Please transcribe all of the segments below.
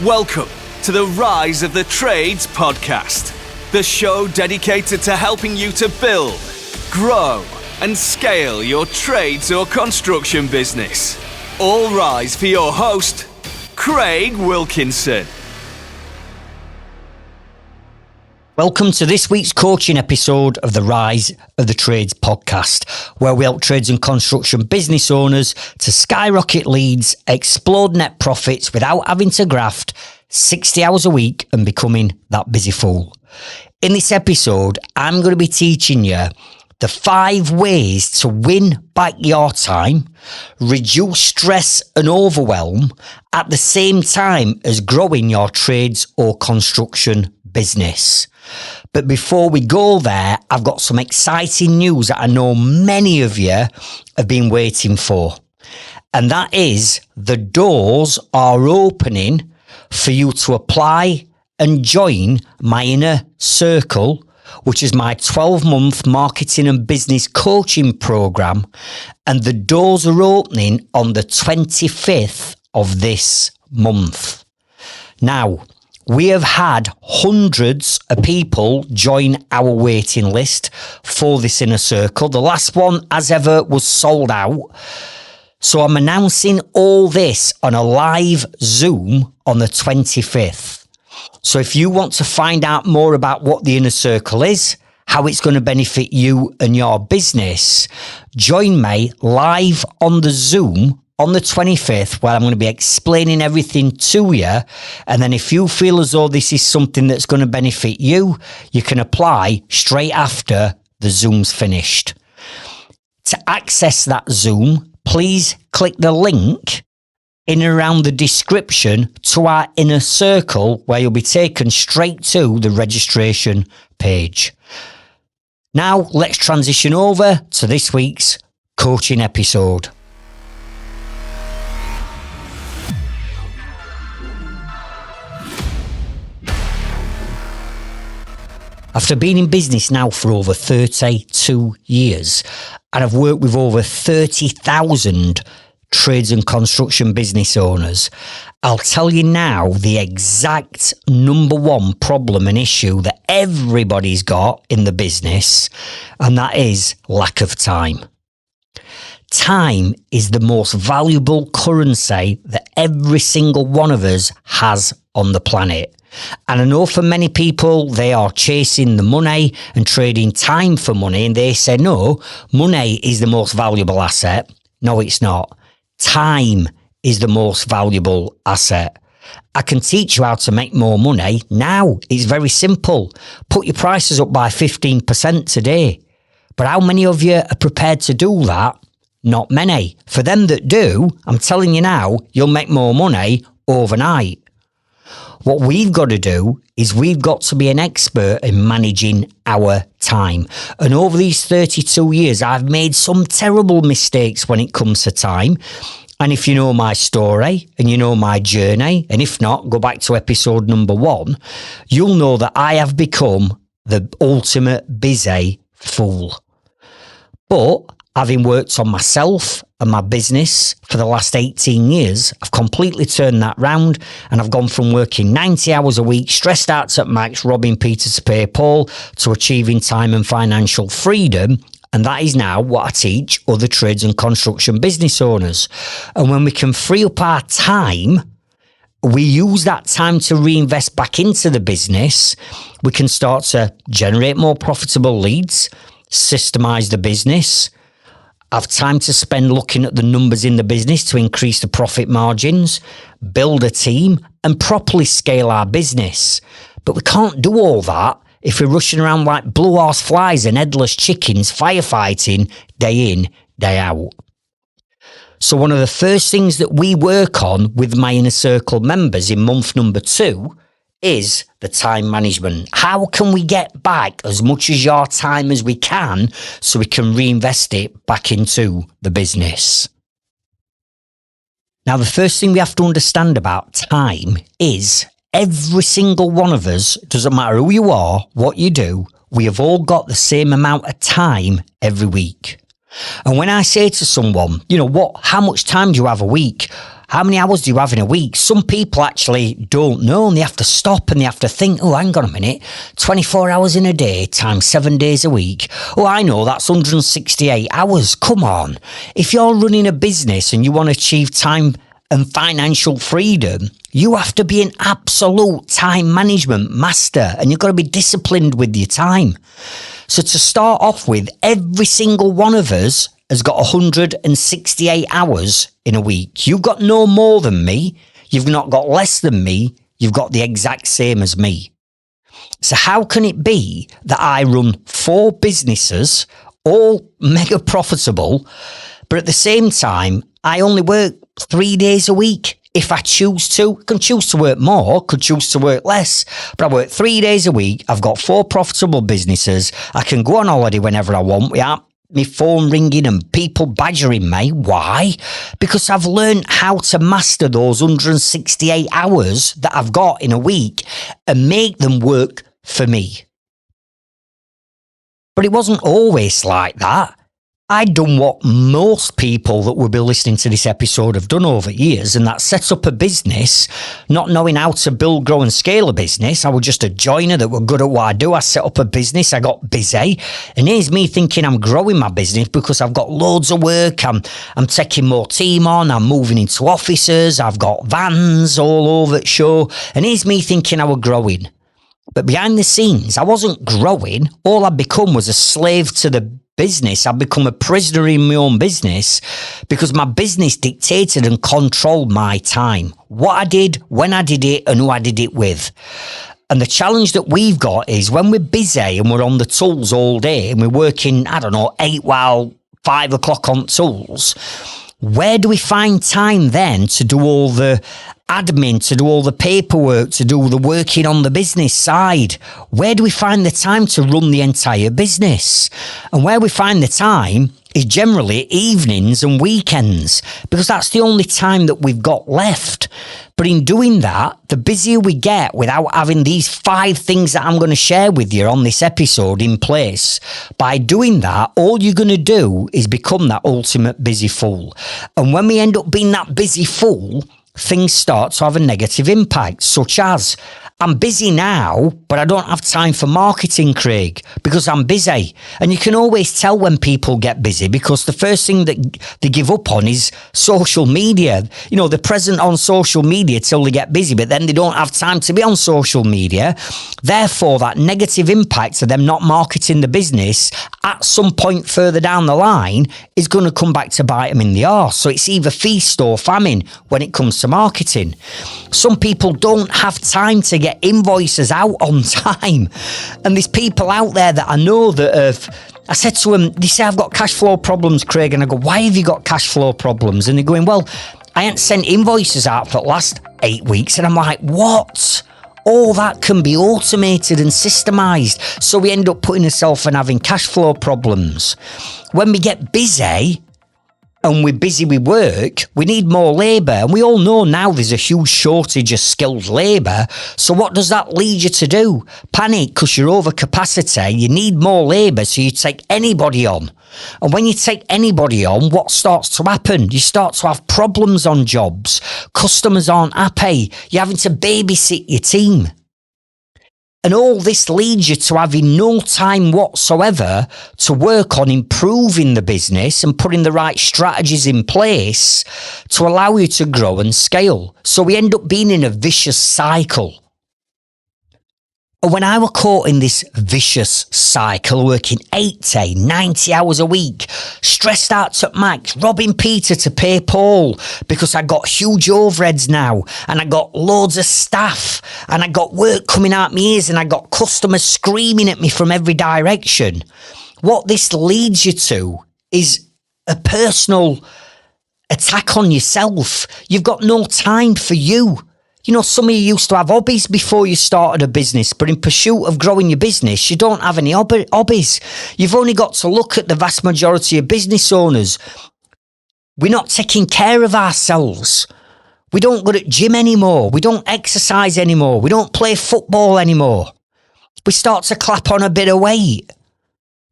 Welcome to the Rise of the Trades podcast, the show dedicated to helping you to build, grow, and scale your trades or construction business. All rise for your host, Craig Wilkinson. Welcome to this week's coaching episode of the Rise of the Trades podcast, where we help trades and construction business owners to skyrocket leads, explode net profits without having to graft 60 hours a week and becoming that busy fool. In this episode, I'm going to be teaching you the 5 ways to win back your time, reduce stress and overwhelm at the same time as growing your trades or construction business. But before we go there, I've got some exciting news that I know many of you have been waiting for. And that is the doors are opening for you to apply and join my inner circle, which is my 12-month marketing and business coaching program. And the doors are opening on the 25th of this month. Now, we have had hundreds of people join our waiting list for this inner circle. The last one, as ever, was sold out. So I'm announcing all this on a live Zoom on the 25th. So if you want to find out more about what the inner circle is, how it's going to benefit you and your business, join me live on the Zoom on the 25th, where I'm going to be explaining everything to you. And then if you feel as though this is something that's going to benefit you, you can apply straight after the Zoom's finished. To access that Zoom, please click the link in and around the description to our inner circle, where you'll be taken straight to the registration page. Now, let's transition over to this week's coaching episode. After being in business now for over 32 years, and I've worked with over 30,000 trades and construction business owners, I'll tell you now the exact number one problem and issue that everybody's got in the business, and that is lack of time. Time is the most valuable currency that every single one of us has on the planet. And I know for many people, they are chasing the money and trading time for money. And they say, no, money is the most valuable asset. No, it's not. Time is the most valuable asset. I can teach you how to make more money now. It's very simple. Put your prices up by 15% today. But how many of you are prepared to do that? Not many. For them that do, I'm telling you now, you'll make more money overnight. What we've got to do is we've got to be an expert in managing our time. And over these 32 years, I've made some terrible mistakes when it comes to time. And if you know my story and you know my journey, and if not, go back to episode number 1, you'll know that I have become the ultimate busy fool. But having worked on myself and my business for the last 18 years, I've completely turned that round, and I've gone from working 90 hours a week, stressed out at max, robbing Peter to pay Paul, to achieving time and financial freedom. And that is now what I teach other trades and construction business owners. And when we can free up our time, we use that time to reinvest back into the business. We can start to generate more profitable leads, systemize the business, have time to spend looking at the numbers in the business to increase the profit margins, build a team, and properly scale our business. But we can't do all that if we're rushing around like blue horse flies and headless chickens firefighting day in, day out. So one of the first things that we work on with my inner circle members in month number 2 is the time management. How can we get back as much of your time as we can so we can reinvest it back into the business? Now, the first thing we have to understand about time is every single one of us, doesn't matter who you are, what you do, we have all got the same amount of time every week. And when I say to someone, how much time do you have a week? How many hours do you have in a week? Some people actually don't know, and they have to stop and they have to think, oh, hang on a minute, 24 hours in a day times 7 days a week. Oh, I know, that's 168 hours. Come on. If you're running a business and you want to achieve time and financial freedom, you have to be an absolute time management master, and you've got to be disciplined with your time. So to start off with, every single one of us has got 168 hours in a week. You've got no more than me. You've not got less than me. You've got the exact same as me. So how can it be that I run 4 businesses, all mega profitable, but at the same time, I only work 3 days a week? If I choose to, I can choose to work more, could choose to work less, but I work 3 days a week. I've got 4 profitable businesses. I can go on holiday whenever I want without my phone ringing and people badgering me. Why? Because I've learned how to master those 168 hours that I've got in a week and make them work for me. But it wasn't always like that. I'd done what most people that will be listening to this episode have done over years, and that's set up a business, not knowing how to build, grow and scale a business. I was just a joiner that were good at what I do. I set up a business, I got busy, and here's me thinking I'm growing my business because I've got loads of work, I'm taking more team on, I'm moving into offices, I've got vans all over the show, and here's me thinking I was growing. But behind the scenes, I wasn't growing. All I'd become was a slave to the business. I'd become a prisoner in my own business because my business dictated and controlled my time. What I did, when I did it, and who I did it with. And the challenge that we've got is when we're busy and we're on the tools all day and we're working, 8 while 5 o'clock on tools, where do we find time then to do all the admin, to do all the paperwork, to do the working on the business side? Where do we find the time to run the entire business? And where we find the time is generally evenings and weekends, because that's the only time that we've got left. But in doing that, the busier we get without having these 5 things that I'm going to share with you on this episode in place, by doing that, all you're going to do is become that ultimate busy fool. And when we end up being that busy fool, things start to have a negative impact, such as, I'm busy now, but I don't have time for marketing, Craig, because I'm busy. And you can always tell when people get busy because the first thing that they give up on is social media. You know, they're present on social media till they get busy, but then they don't have time to be on social media. Therefore, that negative impact of them not marketing the business at some point further down the line is going to come back to bite them in the arse. So it's either feast or famine when it comes to marketing. Some people don't have time to get invoices out on time. And there's people out there that I know that I said to them, they say, I've got cash flow problems, Craig. And I go, why have you got cash flow problems? And they're going, well, I ain't sent invoices out for the last 8 weeks. And I'm like, what? All that can be automated and systemized. So we end up putting ourselves and having cash flow problems. When we get busy, and we're busy with work, we need more labour. And we all know now there's a huge shortage of skilled labour. So what does that lead you to do? Panic because you're over capacity. You need more labour, so you take anybody on. And when you take anybody on, what starts to happen? You start to have problems on jobs. Customers aren't happy. You're having to babysit your team. And all this leads you to having no time whatsoever to work on improving the business and putting the right strategies in place to allow you to grow and scale. So we end up being in a vicious cycle. And when I was caught in this vicious cycle, working 80, 90 hours a week, stressed out to max, robbing Peter to pay Paul because I got huge overheads now and I got loads of staff and I got work coming out my ears and I got customers screaming at me from every direction. What this leads you to is a personal attack on yourself. You've got no time for you. You know, some of you used to have hobbies before you started a business, but in pursuit of growing your business, you don't have any hobbies. You've only got to look at the vast majority of business owners. We're not taking care of ourselves. We don't go to gym anymore. We don't exercise anymore. We don't play football anymore. We start to clap on a bit of weight.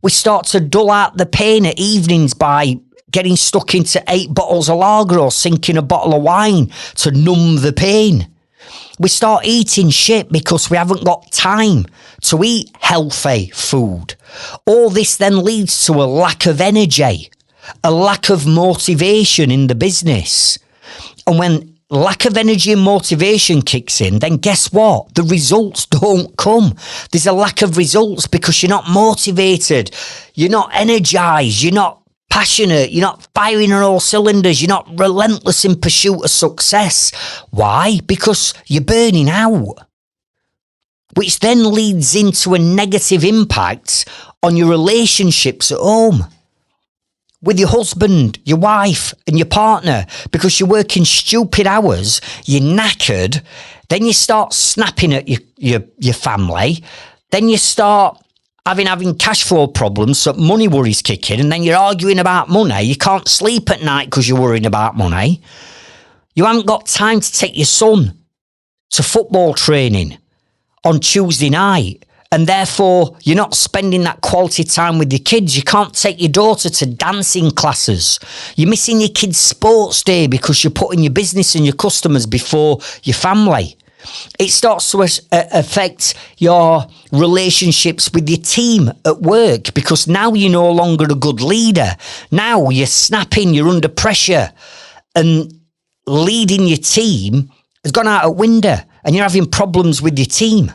We start to dull out the pain at evenings by getting stuck into 8 bottles of lager or sinking a bottle of wine to numb the pain. We start eating shit because we haven't got time to eat healthy food. All this then leads to a lack of energy, a lack of motivation in the business. And when lack of energy and motivation kicks in, then guess what? The results don't come. There's a lack of results because you're not motivated, you're not energized, you're not passionate, you're not firing on all cylinders, you're not relentless in pursuit of success. Why? Because you're burning out, which then leads into a negative impact on your relationships at home with your husband, your wife and your partner, because you're working stupid hours, you're knackered, then you start snapping at your family, then you start having cash flow problems, so money worries kick in, and then you're arguing about money. You can't sleep at night because you're worrying about money. You haven't got time to take your son to football training on Tuesday night, and therefore you're not spending that quality time with your kids. You can't take your daughter to dancing classes. You're missing your kids' sports day because you're putting your business and your customers before your family. It starts to affect your relationships with your team at work because now you're no longer a good leader. Now you're snapping, you're under pressure, and leading your team has gone out a window and you're having problems with your team.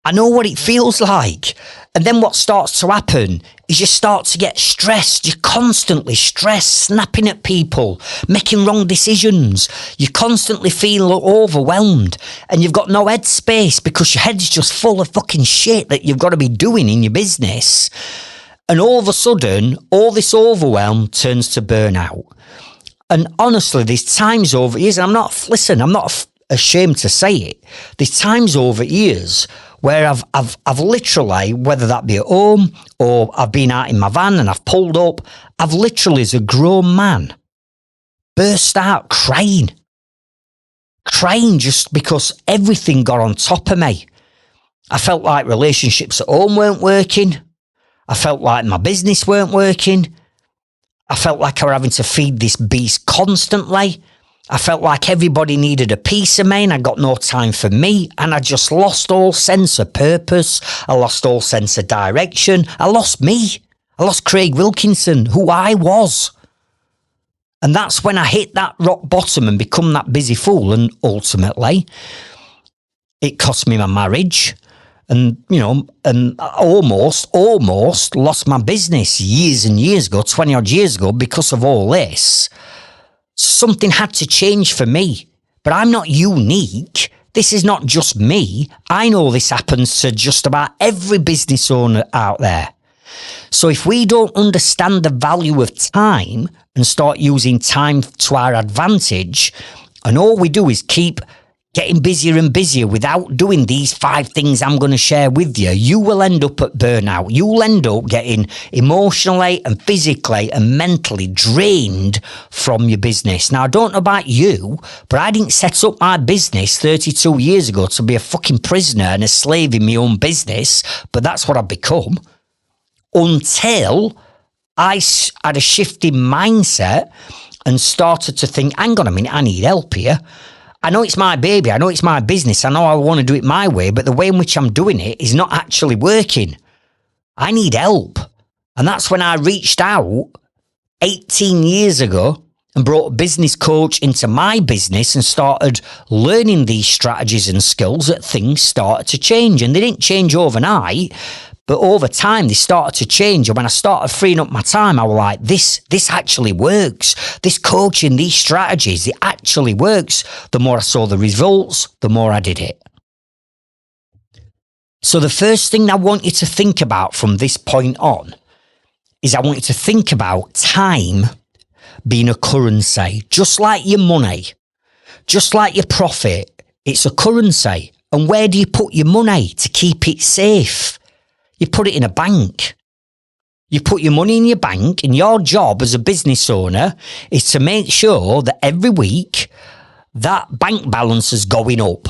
I know what it feels like. And then what starts to happen is you start to get stressed. You're constantly stressed, snapping at people, making wrong decisions. You constantly feel overwhelmed and you've got no headspace because your head's just full of fucking shit that you've got to be doing in your business. And all of a sudden, all this overwhelm turns to burnout. And honestly, there's times over years, and I'm not ashamed to say it. There's times over years where I've literally, whether that be at home or I've been out in my van and I've pulled up, I've literally, as a grown man, burst out crying just because everything got on top of me. I felt like relationships at home weren't working. I felt like my business weren't working. I felt like I was having to feed this beast constantly. I felt like everybody needed a piece of me and I got no time for me, and I just lost all sense of purpose. I lost all sense of direction. I lost me. I lost Craig Wilkinson, who I was. And that's when I hit that rock bottom and become that busy fool. And ultimately, it cost me my marriage and, and almost lost my business years and years ago, 20 odd years ago, because of all this. Something had to change for me, but I'm not unique. This is not just me. I know this happens to just about every business owner out there. So if we don't understand the value of time and start using time to our advantage, and all we do is keep getting busier and busier without doing these 5 things I'm going to share with you, you will end up at burnout. You'll end up getting emotionally and physically and mentally drained from your business. Now, I don't know about you, but I didn't set up my business 32 years ago to be a fucking prisoner and a slave in my own business, but that's what I've become. Until I had a shift in mindset and started to think, hang on a minute, I need help here. I know it's my baby. I know it's my business. I know I want to do it my way, but the way in which I'm doing it is not actually working. I need help. And that's when I reached out 18 years ago and brought a business coach into my business and started learning these strategies and skills that things started to change. And they didn't change overnight, but over time they started to change. And when I started freeing up my time, I was like, this actually works. This coaching, these strategies, it actually works. The more I saw the results, the more I did it. So the first thing I want you to think about from this point on is I want you to think about time being a currency, just like your money, just like your profit. It's a currency. And where do you put your money to keep it safe? You put it in a bank. You put your money in your bank, and your job as a business owner is to make sure that every week that bank balance is going up.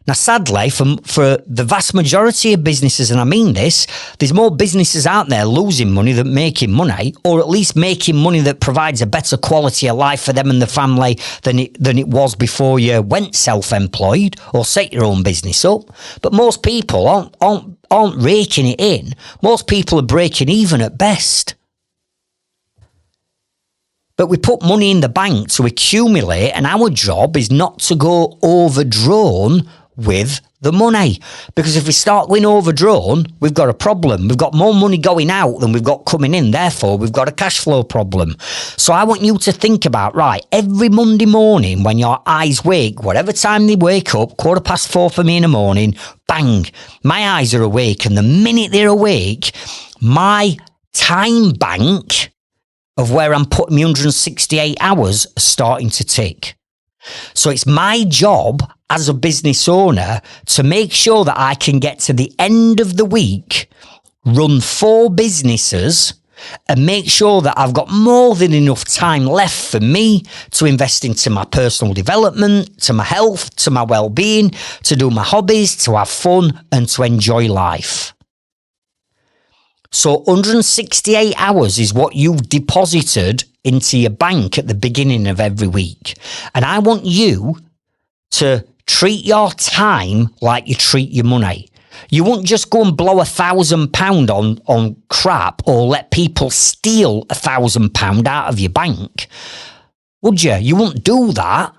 Now, sadly, for the vast majority of businesses, and I mean this, there's more businesses out there losing money than making money, or at least making money that provides a better quality of life for them and the family than it was before you went self-employed or set your own business up. But most people aren't raking it in. Most people are breaking even at best. But we put money in the bank to accumulate, and our job is not to go overdrawn with the money. Because if we start going overdrawn, we've got a problem. We've got more money going out than we've got coming in. Therefore, we've got a cash flow problem. So I want you to think about, right, every Monday morning when your eyes wake, whatever time they wake up, 4:15 for me in the morning, bang, my eyes are awake. And the minute they're awake, my time bank of where I'm putting my 168 hours are starting to tick. So it's my job as a business owner to make sure that I can get to the end of the week, run 4 businesses, and make sure that I've got more than enough time left for me to invest into my personal development, to my health, to my well-being, to do my hobbies, to have fun, and to enjoy life. So 168 hours is what you've deposited into your bank at the beginning of every week. And I want you to treat your time like you treat your money. You won't just go and blow £1,000 on crap or let people steal £1,000 out of your bank, would you? You won't do that.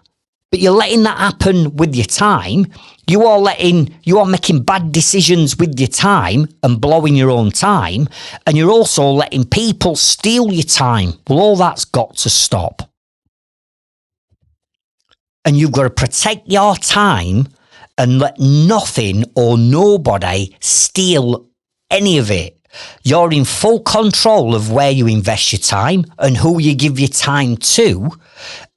But you're letting that happen with your time. You are making bad decisions with your time and blowing your own time. And you're also letting people steal your time. Well, all that's got to stop. And you've got to protect your time and let nothing or nobody steal any of it. You're in full control of where you invest your time and who you give your time to.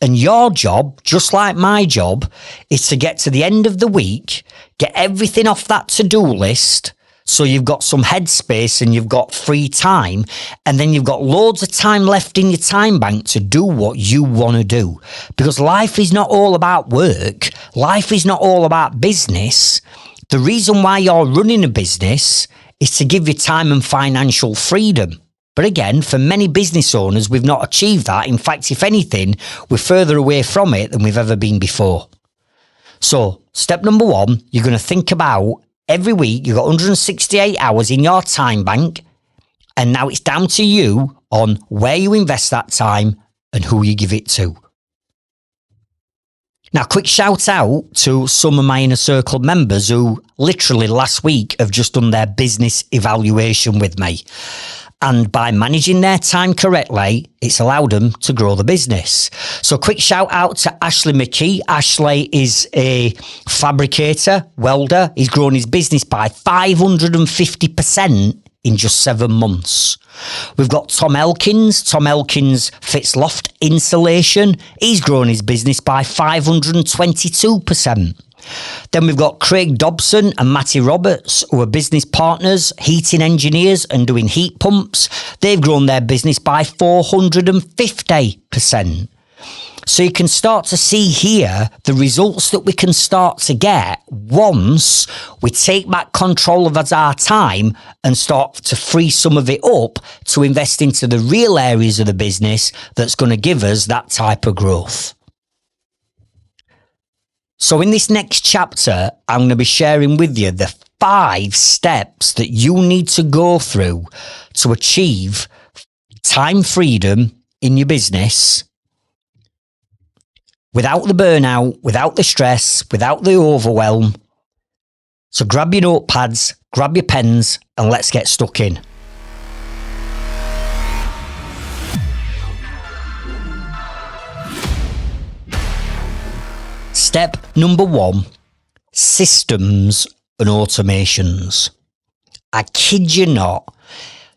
And your job, just like my job, is to get to the end of the week, get everything off that to-do list, so you've got some headspace and you've got free time, and then you've got loads of time left in your time bank to do what you want to do. Because life is not all about work. Life is not all about business. The reason why you're running a business is to give you time and financial freedom. But again, for many business owners, we've not achieved that. In fact, if anything, we're further away from it than we've ever been before. So, step number 1, you're going to think about every week, you've got 168 hours in your time bank, and now it's down to you on where you invest that time and who you give it to. Now, quick shout out to some of my Inner Circle members who literally last week have just done their business evaluation with me. And by managing their time correctly, it's allowed them to grow the business. So quick shout out to Ashley McKee. Ashley is a fabricator, welder. He's grown his business by 550% in just 7 months. We've got Tom Elkins. Tom Elkins fits loft insulation. He's grown his business by 522%. Then we've got Craig Dobson and Matty Roberts, who are business partners, heating engineers and doing heat pumps. They've grown their business by 450%. So you can start to see here the results that we can start to get once we take back control of our time and start to free some of it up to invest into the real areas of the business that's going to give us that type of growth. So in this next chapter, I'm going to be sharing with you the 5 steps that you need to go through to achieve time freedom in your business without the burnout, without the stress, without the overwhelm. So grab your notepads, grab your pens, and let's get stuck in. Step number 1, systems and automations. I kid you not,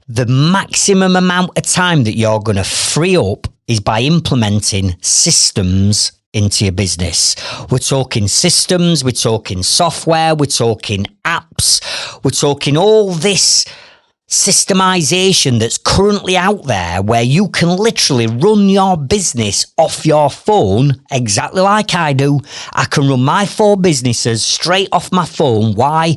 the maximum amount of time that you're going to free up is by implementing systems into your business. We're talking systems, we're talking software, we're talking apps, we're talking all this systemization that's currently out there where you can literally run your business off your phone exactly like I do. I can run my 4 businesses straight off my phone. Why?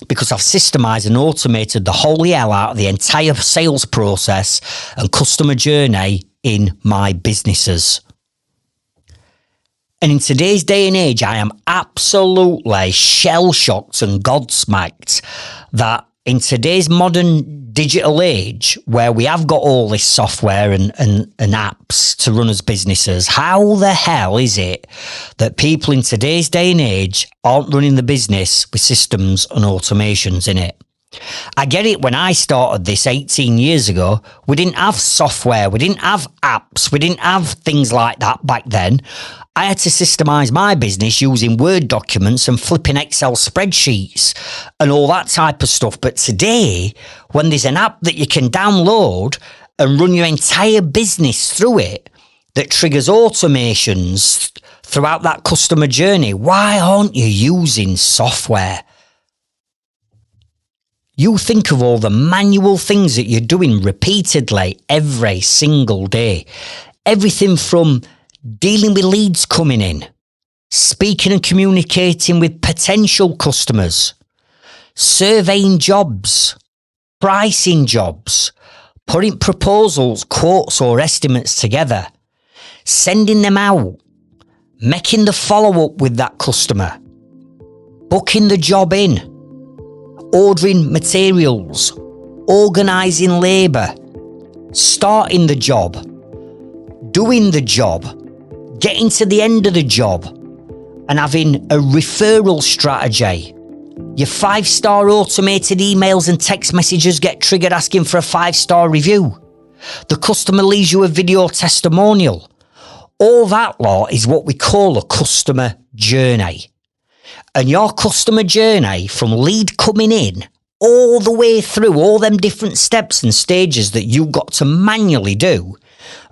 Because I've systemized and automated the holy hell out of the entire sales process and customer journey in my businesses. And in today's day and age, I am absolutely shell-shocked and gobsmacked that in today's modern digital age, where we have got all this software and apps to run as businesses, how the hell is it that people in today's day and age aren't running the business with systems and automations in it? I get it. When I started this 18 years ago, we didn't have software, we didn't have apps, we didn't have things like that back then. I had to systemize my business using Word documents and flipping Excel spreadsheets and all that type of stuff. But today, when there's an app that you can download and run your entire business through it that triggers automations throughout that customer journey, why aren't you using software? You think of all the manual things that you're doing repeatedly every single day. Everything from dealing with leads coming in, speaking and communicating with potential customers, surveying jobs, pricing jobs, putting proposals, quotes or estimates together, sending them out, making the follow-up with that customer, booking the job in, ordering materials, organising labour, starting the job, doing the job, getting to the end of the job and having a referral strategy. Your 5-star automated emails and text messages get triggered asking for a 5-star review. The customer leaves you a video testimonial. All that lot is what we call a customer journey. And your customer journey from lead coming in all the way through all them different steps and stages that you got to manually do,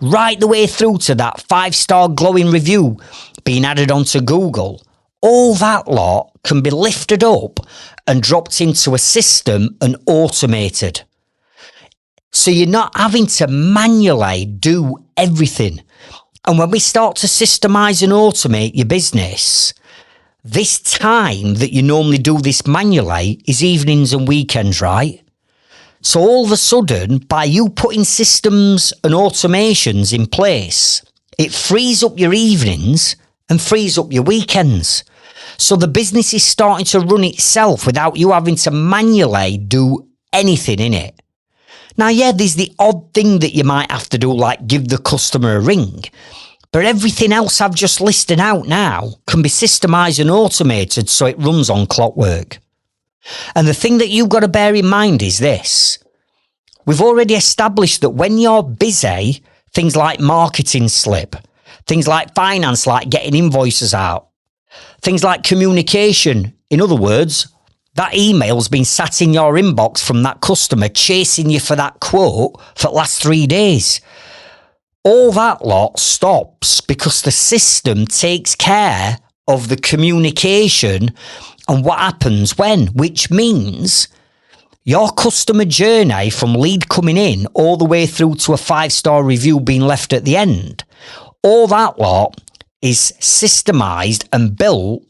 right the way through to that 5-star glowing review being added onto Google, all that lot can be lifted up and dropped into a system and automated. So you're not having to manually do everything. And when we start to systemize and automate your business, this time that you normally do this manually is evenings and weekends, right? So all of a sudden, by you putting systems and automations in place, it frees up your evenings and frees up your weekends. So the business is starting to run itself without you having to manually do anything in it. Now, yeah, there's the odd thing that you might have to do, like give the customer a ring. But everything else I've just listed out now can be systemized and automated so it runs on clockwork. And the thing that you've got to bear in mind is this. We've already established that when you're busy, things like marketing slip, things like finance, like getting invoices out, things like communication, in other words, that email's been sat in your inbox from that customer chasing you for that quote for the last 3 days. All that lot stops because the system takes care of the communication and what happens when, which means your customer journey from lead coming in all the way through to a 5-star review being left at the end, all that lot is systemized and built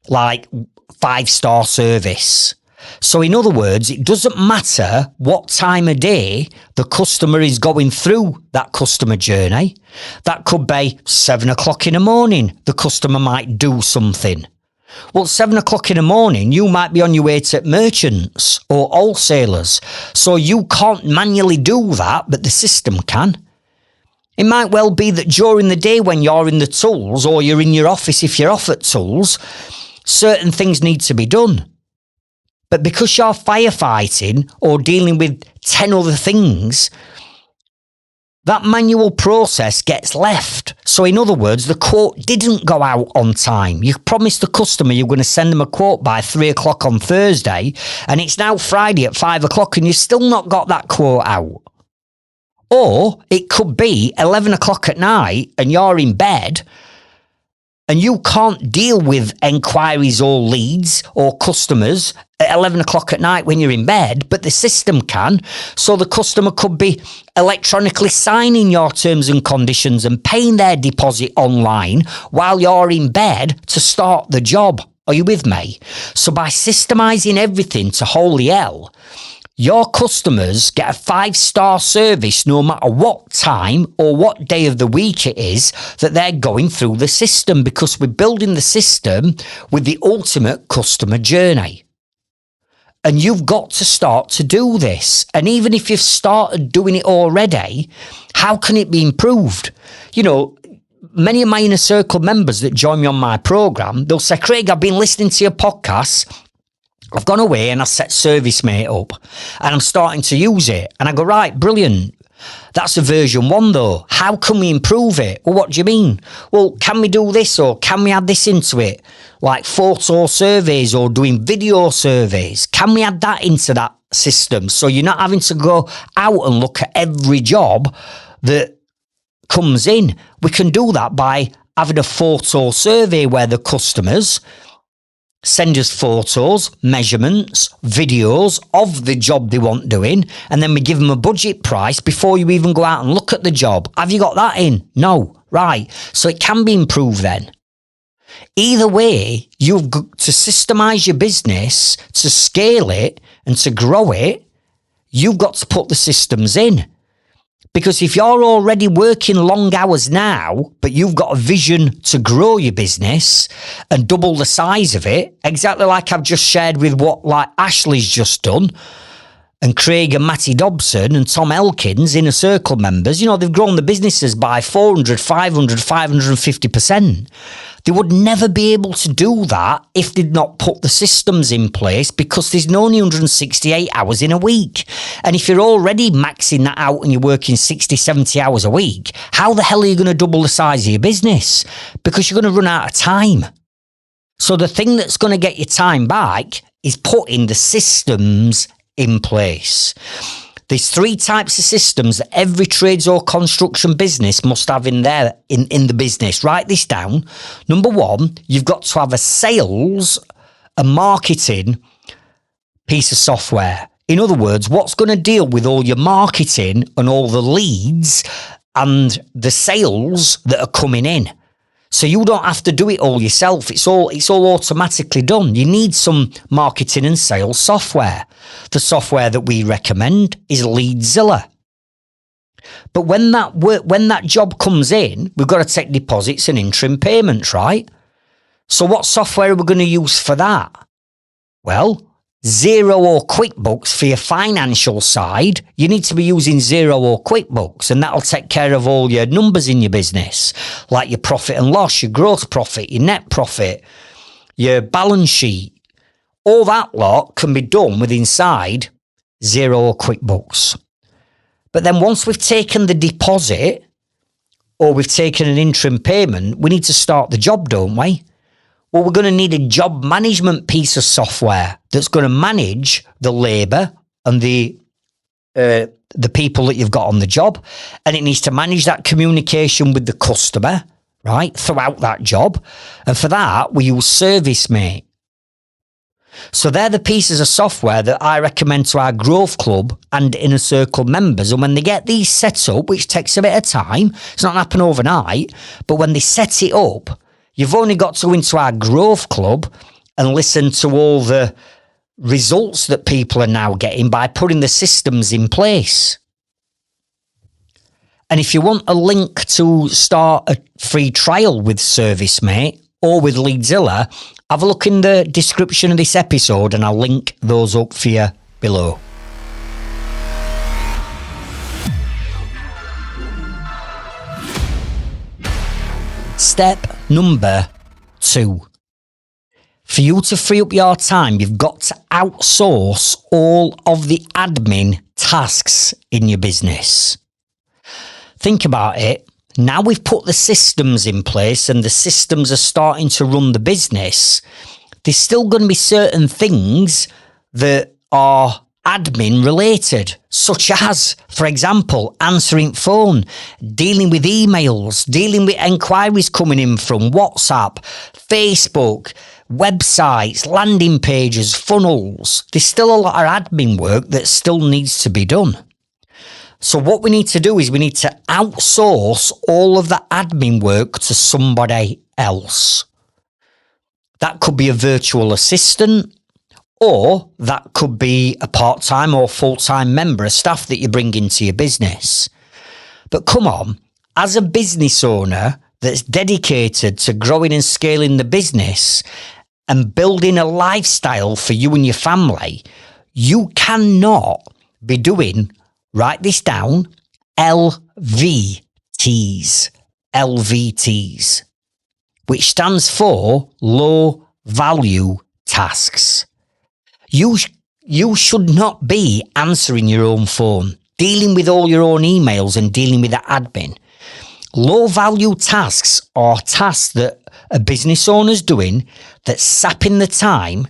like 5-star service. So in other words, it doesn't matter what time of day the customer is going through that customer journey. That could be 7 o'clock in the morning. The customer might do something. Well, 7 o'clock in the morning, you might be on your way to merchants or wholesalers. So you can't manually do that, but the system can. It might well be that during the day when you're in the tools or you're in your office if you're off at tools, certain things need to be done. But because you're firefighting or dealing with 10 other things, that manual process gets left. So in other words, the quote didn't go out on time. You promised the customer you're going to send them a quote by 3 o'clock on Thursday, and it's now Friday at 5 o'clock and you've still not got that quote out. Or it could be 11 o'clock at night and you're in bed And you can't deal with enquiries or leads or customers at 11 o'clock at night when you're in bed, but the system can. So the customer could be electronically signing your terms and conditions and paying their deposit online while you're in bed to start the job. Are you with me? So by systemizing everything to holy hell, your customers get a 5-star service no matter what time or what day of the week it is that they're going through the system, because we're building the system with the ultimate customer journey. And you've got to start to do this. And even if you've started doing it already, how can it be improved? You know, many of my inner circle members that join me on my program, they'll say, Craig, I've been listening to your podcasts. I've gone away and I set ServiceMate up and I'm starting to use it. And I go, right, brilliant. That's a version 1 though. How can we improve it? Well, what do you mean? Well, can we do this or can we add this into it? Like photo surveys or doing video surveys. Can we add that into that system so you're not having to go out and look at every job that comes in? We can do that by having a photo survey where the customers send us photos, measurements, videos of the job they want doing, and then we give them a budget price before you even go out and look at the job. Have you got that in? No. Right. So it can be improved then. Either way, you've got to systemize your business, to scale it and to grow it. You've got to put the systems in. Because if you're already working long hours now, but you've got a vision to grow your business and double the size of it, exactly like I've just shared with what like Ashley's just done, and Craig and Matty Dobson and Tom Elkins, Inner Circle members, you know, they've grown the businesses by 400, 500, 550%. They would never be able to do that if they'd not put the systems in place, because there's only 168 hours in a week. And if you're already maxing that out and you're working 60, 70 hours a week, how the hell are you going to double the size of your business? Because you're going to run out of time. So the thing that's going to get your time back is putting the systems in place. There's 3 types of systems that every trades or construction business must have in the business. Write this down. Number 1, you've got to have a sales and marketing piece of software. In other words, what's going to deal with all your marketing and all the leads and the sales that are coming in. So you don't have to do it all yourself. It's all automatically done. You need some marketing and sales software. The software that we recommend is Leadzilla. But when that job comes in, we've got to take deposits and interim payments, right? So what software are we going to use for that? Well, Xero or QuickBooks for your financial side. You need to be using Xero or QuickBooks, and that'll take care of all your numbers in your business, like your profit and loss, your gross profit, your net profit, your balance sheet. All that lot can be done with inside Xero or QuickBooks. But then once we've taken the deposit or we've taken an interim payment, we need to start the job, don't we? Well, we're going to need a job management piece of software that's going to manage the labour and the people that you've got on the job. And it needs to manage that communication with the customer, right, throughout that job. And for that, we use ServiceMate. So they're the pieces of software that I recommend to our Growth Club and Inner Circle members. And when they get these set up, which takes a bit of time, it's not going to happen overnight, but when they set it up, you've only got to go into our Growth Club and listen to all the results that people are now getting by putting the systems in place. And if you want a link to start a free trial with ServiceMate or with Leadzilla, have a look in the description of this episode and I'll link those up for you below. Step number 2. For you to free up your time, you've got to outsource all of the admin tasks in your business. Think about it. Now we've put the systems in place and the systems are starting to run the business. There's still going to be certain things that are admin related, such as, for example, answering phone, dealing with emails, dealing with enquiries coming in from WhatsApp, Facebook, websites, landing pages, funnels. There's still a lot of admin work that still needs to be done. So what we need to do is we need to outsource all of the admin work to somebody else. That could be a virtual assistant, or that could be a part-time or full-time member of staff that you bring into your business. But come on, as a business owner that's dedicated to growing and scaling the business and building a lifestyle for you and your family, you cannot be doing, write this down, LVTs, which stands for low value tasks. You should not be answering your own phone, dealing with all your own emails and dealing with the admin. Low value tasks are tasks that a business owner's doing that's sapping the time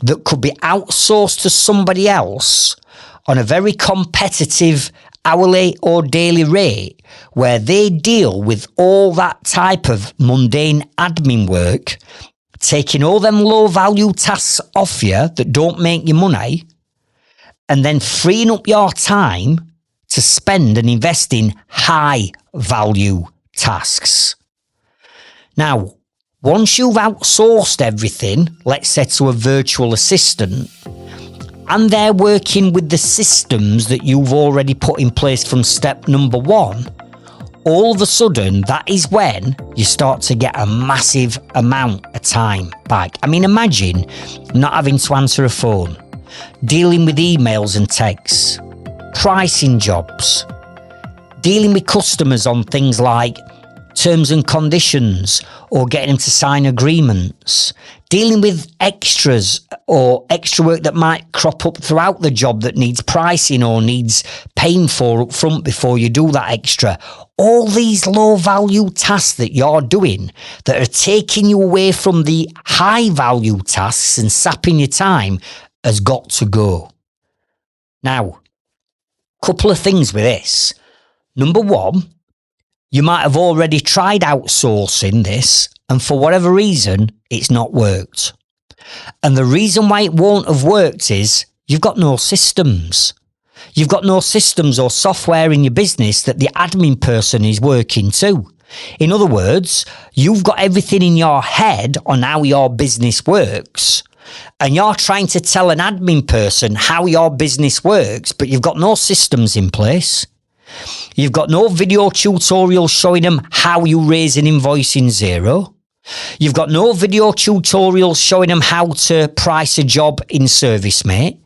that could be outsourced to somebody else on a very competitive hourly or daily rate, where they deal with all that type of mundane admin work, taking all them low value tasks off you that don't make you money, and then freeing up your time to spend and invest in high value tasks. Now, once you've outsourced everything, let's say to a virtual assistant, and they're working with the systems that you've already put in place from step number 1, all of a sudden, that is when you start to get a massive amount of time back. I mean, imagine not having to answer a phone, dealing with emails and texts, pricing jobs, dealing with customers on things like terms and conditions or getting them to sign agreements, dealing with extras or extra work that might crop up throughout the job that needs pricing or needs paying for up front before you do that extra. All these low value tasks that you're doing that are taking you away from the high value tasks and sapping your time has got to go. Now, couple of things with this. Number 1, you might have already tried outsourcing this, and for whatever reason, it's not worked. And the reason why it won't have worked is you've got no systems. You've got no systems or software in your business that the admin person is working to. In other words, you've got everything in your head on how your business works, and you're trying to tell an admin person how your business works, but you've got no systems in place. You've got no video tutorials showing them how you raise an invoice in Xero. You've got no video tutorials showing them how to price a job in ServiceMate.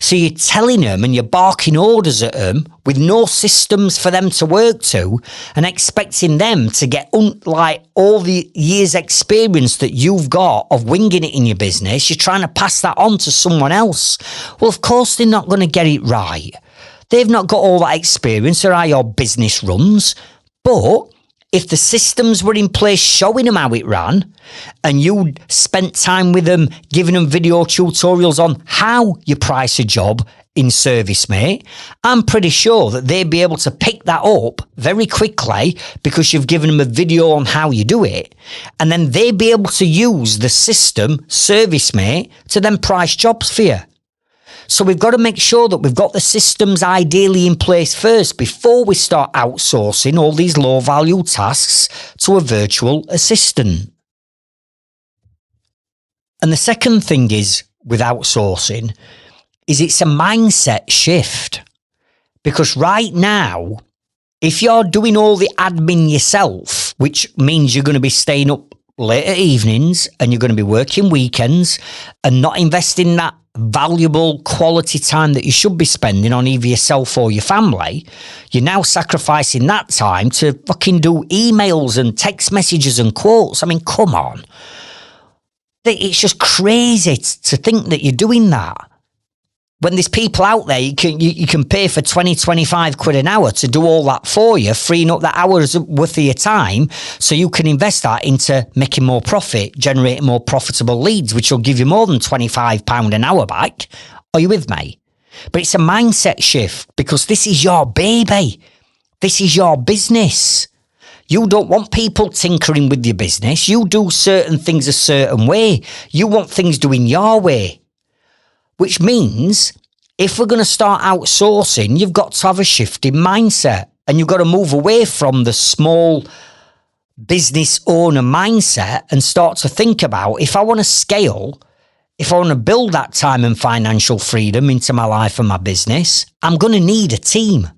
So you're telling them and you're barking orders at them with no systems for them to work to and expecting them to get like all the years experience that you've got of winging it in your business. You're trying to pass that on to someone else. Well, of course they're not going to get it right. They've not got all that experience or how your business runs. But if the systems were in place showing them how it ran, and you spent time with them, giving them video tutorials on how you price a job in ServiceMate, I'm pretty sure that they'd be able to pick that up very quickly because you've given them a video on how you do it. And then they'd be able to use the system, ServiceMate, to then price jobs for you. So we've got to make sure that we've got the systems ideally in place first before we start outsourcing all these low value tasks to a virtual assistant. And the second thing is with outsourcing is it's a mindset shift. Because right now, if you're doing all the admin yourself, which means you're going to be staying up late at evenings and you're going to be working weekends and not investing that valuable quality time that you should be spending on either yourself or your family, you're now sacrificing that time to fucking do emails and text messages and quotes. I mean, come on. It's just crazy to think that you're doing that. When there's people out there, you can pay for 20, 25 quid an hour to do all that for you, freeing up that hour's worth of your time so you can invest that into making more profit, generating more profitable leads, which will give you more than £25 an hour back. Are you with me? But it's a mindset shift because this is your baby. This is your business. You don't want people tinkering with your business. You do certain things a certain way. You want things doing your way. Which means if we're going to start outsourcing, you've got to have a shift in mindset and you've got to move away from the small business owner mindset and start to think about, if I want to scale, if I want to build that time and financial freedom into my life and my business, I'm going to need a team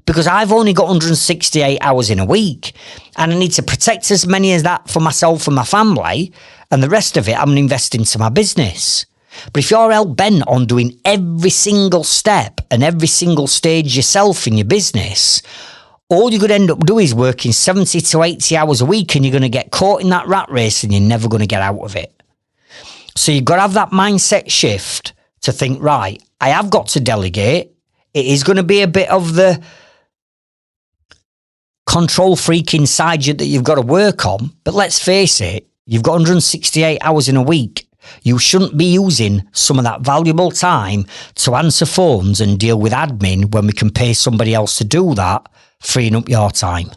because I've only got 168 hours in a week and I need to protect as many as that for myself and my family, and the rest of it I'm going to invest into my business. But if you're hell bent on doing every single step and every single stage yourself in your business, all you're going to end up doing is working 70 to 80 hours a week and you're going to get caught in that rat race and you're never going to get out of it. So you've got to have that mindset shift to think, right, I have got to delegate. It is going to be a bit of the control freak inside you that you've got to work on. But let's face it, you've got 168 hours in a week. You shouldn't be using some of that valuable time to answer phones and deal with admin when we can pay somebody else to do that, freeing up your time.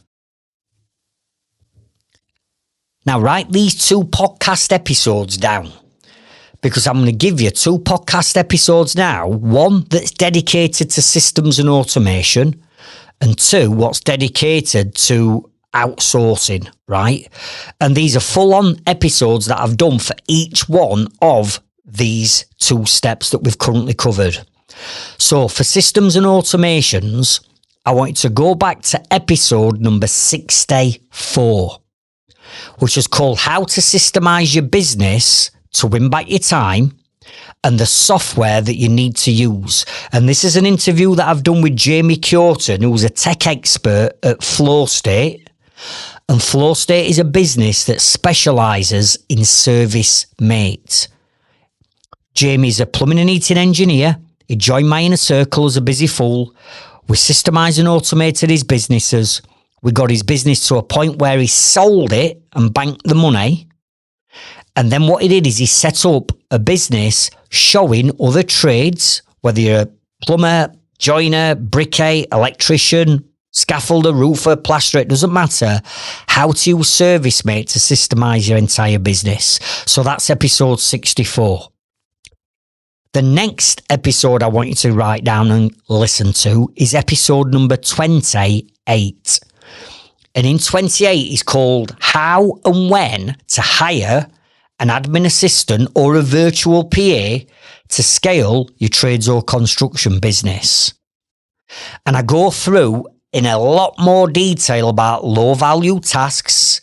Now, write these 2 podcast episodes down because I'm going to give you 2 podcast episodes now. One that's dedicated to systems and automation, and 2 what's dedicated to outsourcing, right? And these are full-on episodes that I've done for each one of these 2 steps that we've currently covered. So for systems and automations, I want you to go back to episode number 64, which is called How to Systemize Your Business to Win Back Your Time and the software that you need to use. And this is an interview that I've done with Jamie Curtin, who's a tech expert at Flow State. And Flow State is a business that specialises in service mates. Jamie's a plumbing and heating engineer. He joined my inner circle as a busy fool. We systemised and automated his businesses. We got his business to a point where he sold it and banked the money. And then what he did is he set up a business showing other trades, whether you're a plumber, joiner, brickie, electrician, scaffolder, roofer, plasterer, it doesn't matter, how to use ServiceMate to systemize your entire business. So that's episode 64. The next episode I want you to write down and listen to is episode number 28. And in 28 is called How and When to Hire an Admin Assistant or a Virtual PA to Scale Your Trades or Construction Business. And I go through in a lot more detail about low value tasks,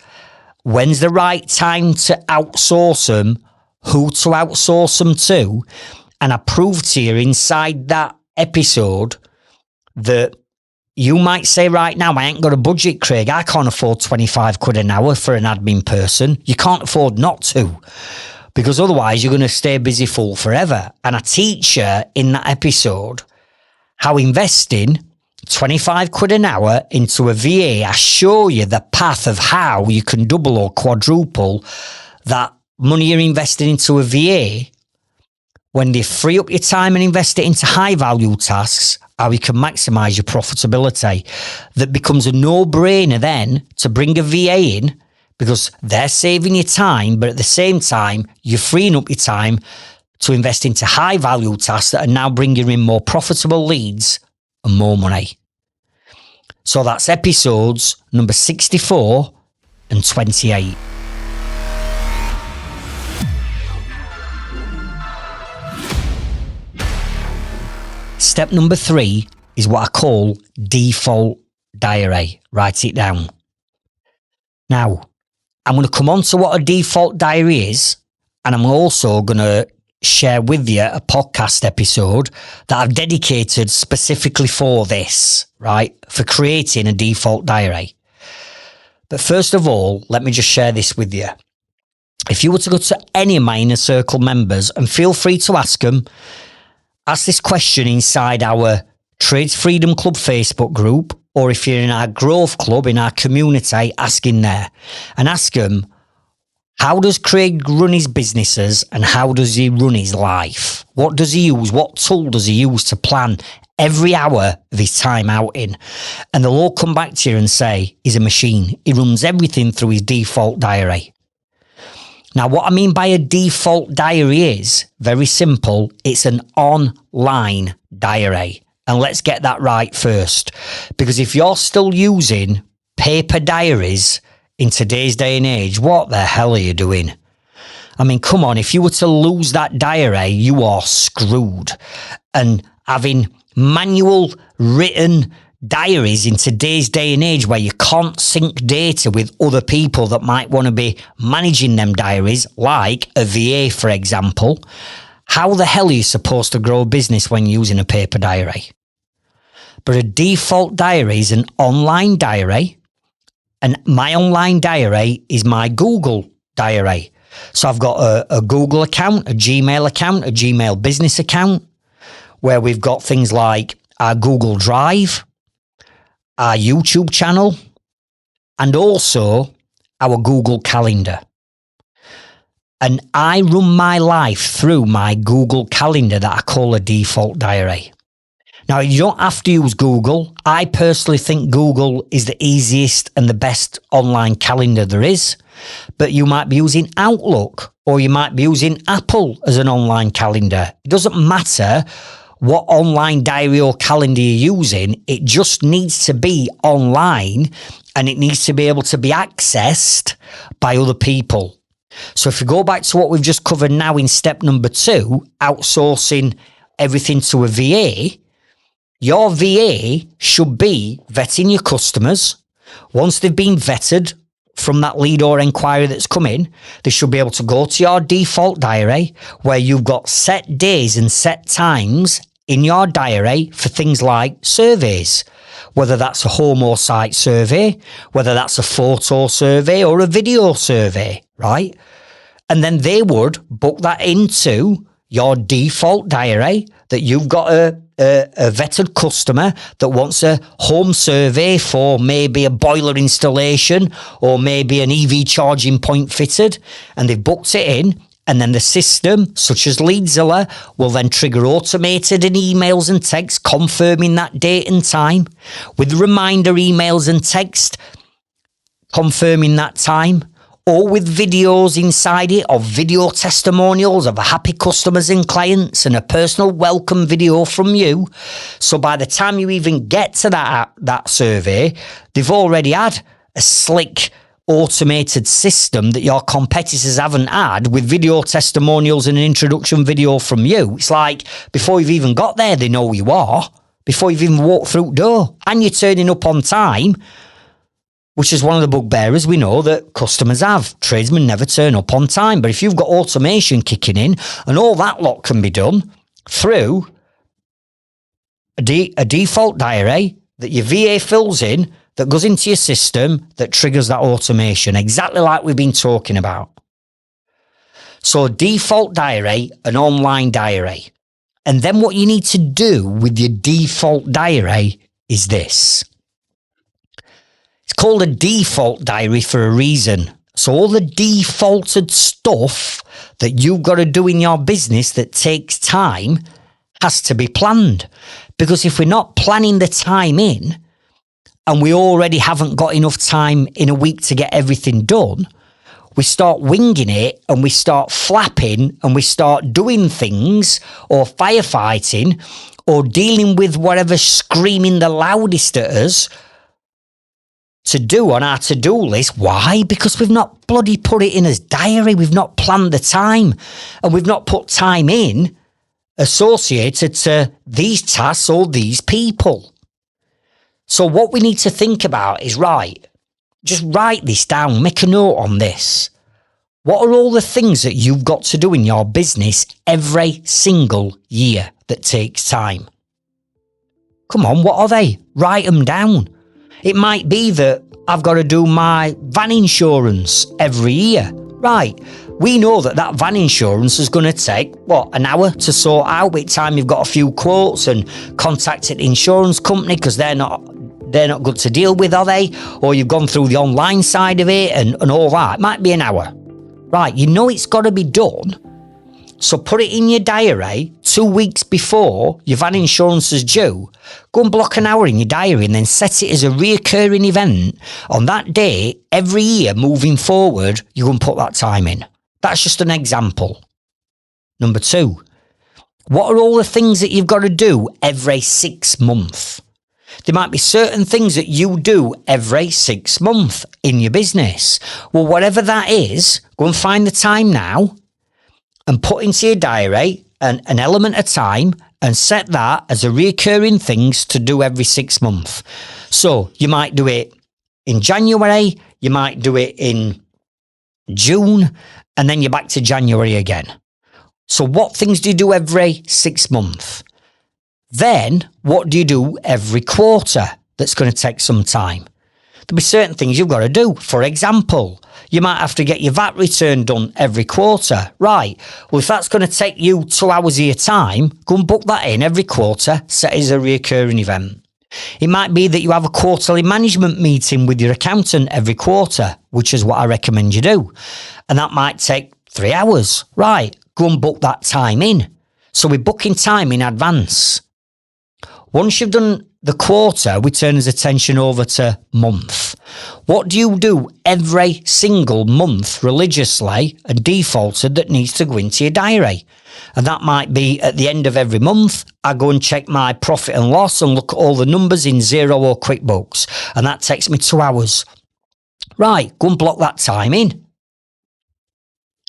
when's the right time to outsource them, who to outsource them to, and I prove to you inside that episode that you might say right now, I ain't got a budget, Craig. I can't afford 25 quid an hour for an admin person. You can't afford not to, because otherwise you're going to stay a busy fool forever. And I teach you in that episode how investing 25 quid an hour into a VA, I show you the path of how you can double or quadruple that money you're investing into a VA when they free up your time and invest it into high value tasks, how you can maximize your profitability. That becomes a no-brainer then to bring a VA in because they're saving your time, but at the same time, you're freeing up your time to invest into high value tasks that are now bringing in more profitable leads and more money. So that's episodes number 64 and 28. Step number 3 is what I call default diary. Write it down. Now, I'm going to come on to what a default diary is, and I'm also going to share with you a podcast episode that I've dedicated specifically for this, right? For creating a default diary. But first of all, let me just share this with you. If you were to go to any of my inner circle members, and feel free to ask this question inside our Trades Freedom Club Facebook group, or if you're in our Growth Club, in our community, ask in there and ask them, How does Craig run his businesses and how does he run his life? What does he use? What tool does he use to plan every hour of his time out in? And they'll all come back to you and say, he's a machine. He runs everything through his default diary. Now, what I mean by a default diary is very simple. It's an online diary. And let's get that right first. Because if you're still using paper diaries in today's day and age, what the hell are you doing? I mean, come on, if you were to lose that diary, you are screwed. And having manual written diaries in today's day and age where you can't sync data with other people that might want to be managing them diaries, like a VA, for example, how the hell are you supposed to grow a business when using a paper diary? But a default diary is an online diary, and my online diary is my Google diary. So I've got a Google account, a Gmail business account, where we've got things like our Google Drive, our YouTube channel, and also our Google Calendar. And I run my life through my Google Calendar that I call a default diary. Now, you don't have to use Google. I personally think Google is the easiest and the best online calendar there is. But you might be using Outlook or you might be using Apple as an online calendar. It doesn't matter what online diary or calendar you're using. It just needs to be online and it needs to be able to be accessed by other people. So if you go back to what we've just covered now in step number 2, outsourcing everything to a VA, your VA should be vetting your customers. Once they've been vetted from that lead or inquiry that's come in, they should be able to go to your default diary where you've got set days and set times in your diary for things like surveys, whether that's a home or site survey, whether that's a photo survey or a video survey, right? And then they would book that into your default diary that you've got a vetted customer that wants a home survey for maybe a boiler installation or maybe an EV charging point fitted, and they've booked it in, and then the system, such as Leadzilla, will then trigger automated and emails and texts confirming that date and time, with reminder emails and text confirming that time, or with videos inside it of video testimonials of happy customers and clients and a personal welcome video from you. So by the time you even get to that survey, they've already had a slick automated system that your competitors haven't had with video testimonials and an introduction video from you. It's like before you've even got there, they know who you are, before you've even walked through the door, and you're turning up on time, which is one of the bugbearers we know that customers have. Tradesmen never turn up on time. But if you've got automation kicking in, and all that lot can be done through a default diary that your VA fills in, that goes into your system, that triggers that automation, exactly like we've been talking about. So default diary, an online diary. And then what you need to do with your default diary is this. It's called a default diary for a reason. So all the defaulted stuff that you've got to do in your business that takes time has to be planned. Because if we're not planning the time in, and we already haven't got enough time in a week to get everything done, we start winging it and we start flapping and we start doing things or firefighting or dealing with whatever's screaming the loudest at us to do on our to-do list. Why? Because we've not bloody put it in as diary. We've not planned the time, and we've not put time in associated to these tasks or these people. So what we need to think about is, right, just write this down, make a note on this. What are all the things that you've got to do in your business every single year that takes time? Come on, what are they? Write them down. It might be that I've got to do my van insurance every year. Right, we know that van insurance is going to take, an hour to sort out. By the time you've got a few quotes and contacted the insurance company because they're not good to deal with, are they? Or you've gone through the online side of it and all that. It might be an hour. Right, you know it's got to be done. So put it in your diary 2 weeks before your van insurance is due. Go and block an hour in your diary and then set it as a reoccurring event. On that day, every year moving forward, you can put that time in. That's just an example. Number 2, what are all the things that you've got to do every 6 months? There might be certain things that you do every 6 months in your business. Well, whatever that is, go and find the time now and put into your diary an element of time and set that as a recurring things to do every 6 months. So you might do it in January, you might do it in June, and then you're back to January again. So what things do you do every 6 months? Then what do you do every quarter that's going to take some time? There'll be certain things you've got to do. For example, you might have to get your VAT return done every quarter. Right. Well, if that's going to take you 2 hours of your time, go and book that in every quarter, set it as a recurring event. It might be that you have a quarterly management meeting with your accountant every quarter, which is what I recommend you do. And that might take 3 hours. Right. Go and book that time in. So we're booking time in advance. Once you've done the quarter, we turn his attention over to month. What do you do every single month religiously and defaulted that needs to go into your diary? And that might be at the end of every month, I go and check my profit and loss and look at all the numbers in Xero or QuickBooks. And that takes me 2 hours. Right, go and block that time in.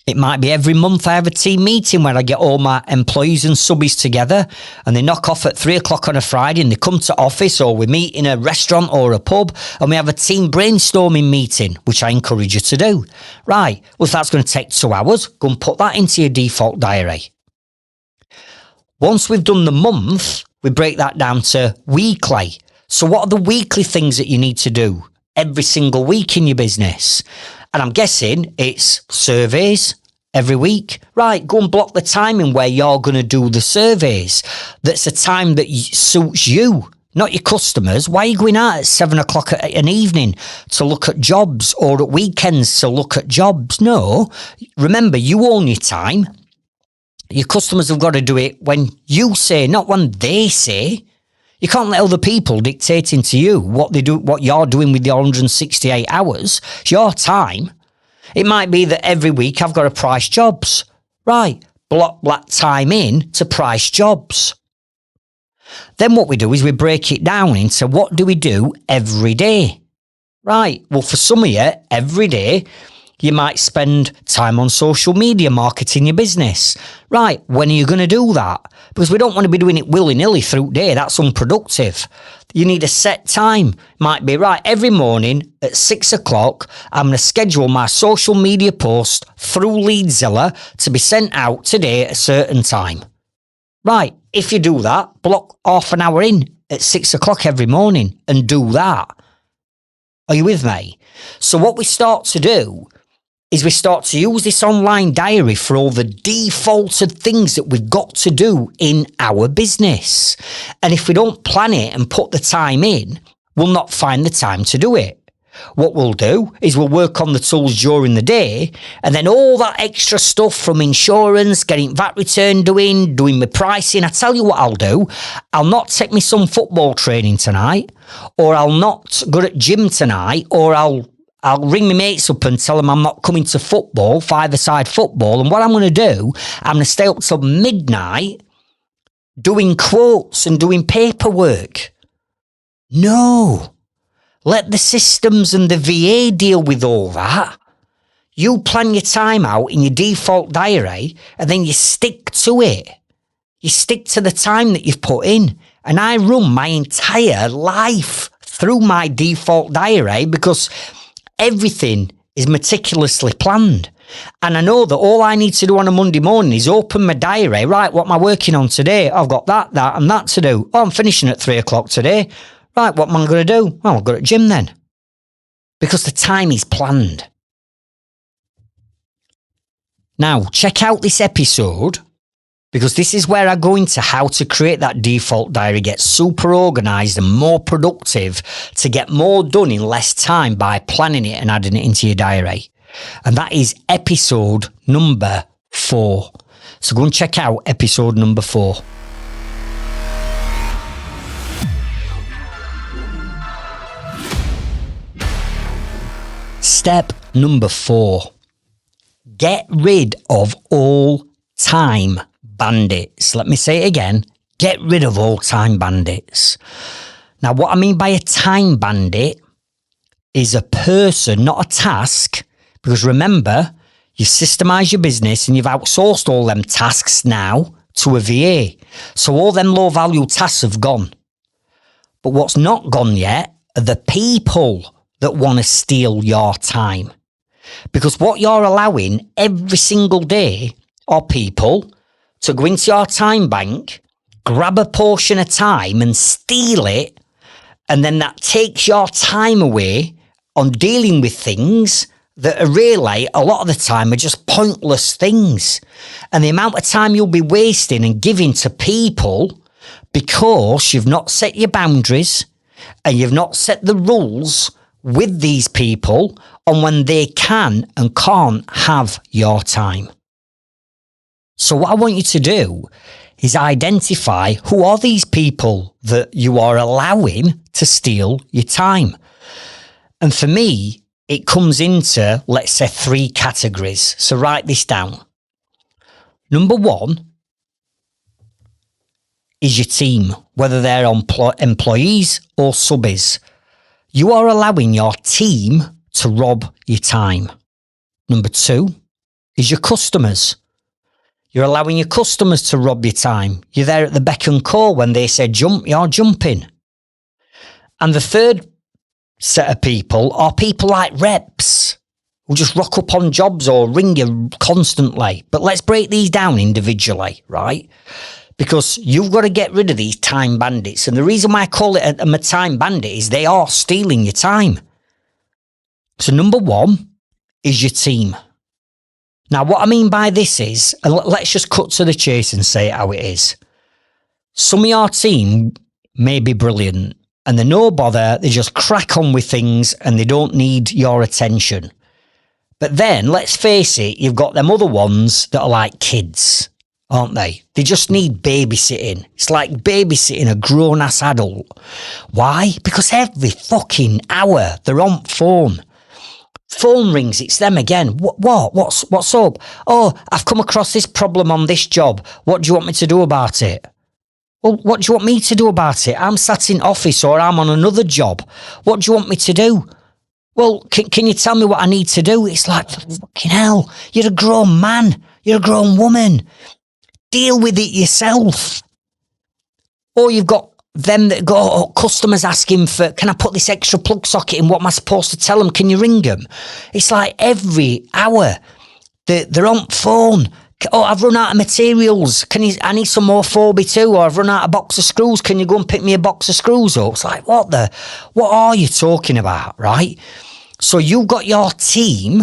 It might be every month I have a team meeting where I get all my employees and subbies together and they knock off at 3 o'clock on a Friday and they come to office, or we meet in a restaurant or a pub and we have a team brainstorming meeting, which I encourage you to do. Right, well, if that's going to take 2 hours, go and put that into your default diary. Once we've done the month, we break that down to weekly. So what are the weekly things that you need to do every single week in your business? And I'm guessing it's surveys every week. Right, go and block the time in where you're going to do the surveys. That's a time that suits you, not your customers. Why are you going out at 7 o'clock at an evening to look at jobs, or at weekends to look at jobs? No, remember, you own your time. Your customers have got to do it when you say, not when they say. You can't let other people dictating to you what they do, what you're doing with your 168 hours. It's your time. It might be that every week I've got to price jobs. Right, block that time in to price jobs. Then what we do is we break it down into what do we do every day. Right, well, for some of you, every day, you might spend time on social media marketing your business. Right, when are you going to do that? Because we don't want to be doing it willy-nilly through the day. That's unproductive. You need a set time. Might be, right, every morning at 6 o'clock, I'm going to schedule my social media post through Leadzilla to be sent out today at a certain time. Right, if you do that, block half an hour in at 6 o'clock every morning and do that. Are you with me? So what we start to do is we start to use this online diary for all the defaulted things that we've got to do in our business. And if we don't plan it and put the time in, we'll not find the time to do it. What we'll do is we'll work on the tools during the day, and then all that extra stuff from insurance, getting VAT return doing my pricing. I tell you what I'll do. I'll not take me some football training tonight, or I'll not go to gym tonight, or I'll ring my mates up and tell them I'm not coming to football, five-a-side football. And what I'm going to do, I'm going to stay up till midnight doing quotes and doing paperwork. No. Let the systems and the VA deal with all that. You plan your time out in your default diary and then you stick to it. You stick to the time that you've put in. And I run my entire life through my default diary because everything is meticulously planned. And I know that all I need to do on a Monday morning is open my diary. Right, what am I working on today? I've got that and that to do. Oh, I'm finishing at 3 o'clock today. Right, what am I going to do? Well, I'll go to the gym then. Because the time is planned. Now, check out this episode, because this is where I go into how to create that default diary, get super organised and more productive to get more done in less time by planning it and adding it into your diary. And that is episode number 4. So go and check out episode number 4. Step number 4. Get rid of all time bandits. Let me say it again. Get rid of all time bandits. Now, what I mean by a time bandit is a person, not a task, because remember, you've systemized your business and you've outsourced all them tasks now to a VA. So all them low value tasks have gone. But what's not gone yet are the people that want to steal your time. Because what you're allowing every single day are people to go into your time bank, grab a portion of time and steal it, and then that takes your time away on dealing with things that are really, a lot of the time, are just pointless things. And the amount of time you'll be wasting and giving to people because you've not set your boundaries and you've not set the rules with these people on when they can and can't have your time. So what I want you to do is identify who are these people that you are allowing to steal your time. And for me, it comes into, let's say, 3 categories. So write this down. Number 1 is your team, whether they're employees or subbies. You are allowing your team to rob your time. Number 2 is your customers. You're allowing your customers to rob your time. You're there at the beck and call when they say jump, you're jumping. And the third set of people are people like reps who just rock up on jobs or ring you constantly. But let's break these down individually, right? Because you've got to get rid of these time bandits. And the reason why I call it a time bandit is they are stealing your time. So number 1 is your team. Now, what I mean by this is, and let's just cut to the chase and say it how it is. Some of your team may be brilliant and they're no bother. They just crack on with things and they don't need your attention. But then, let's face it, you've got them other ones that are like kids, aren't they? They just need babysitting. It's like babysitting a grown-ass adult. Why? Because every fucking hour they're on phone. Phone rings, it's them again. What? What's up? Oh, I've come across this problem on this job. What do you want me to do about it? Well, what do you want me to do about it? I'm sat in office or I'm on another job. What do you want me to do? Well, can you tell me what I need to do? It's like, fucking hell, you're a grown man. You're a grown woman. Deal with it yourself. Or you've got them that go, customers asking for, can I put this extra plug socket in? What am I supposed to tell them? Can you ring them? It's like every hour they're on phone. Oh, I've run out of materials. I need some more 4x2, or I've run out of box of screws. Can you go and pick me a box of screws up? It's like, what are you talking about, right? So you've got your team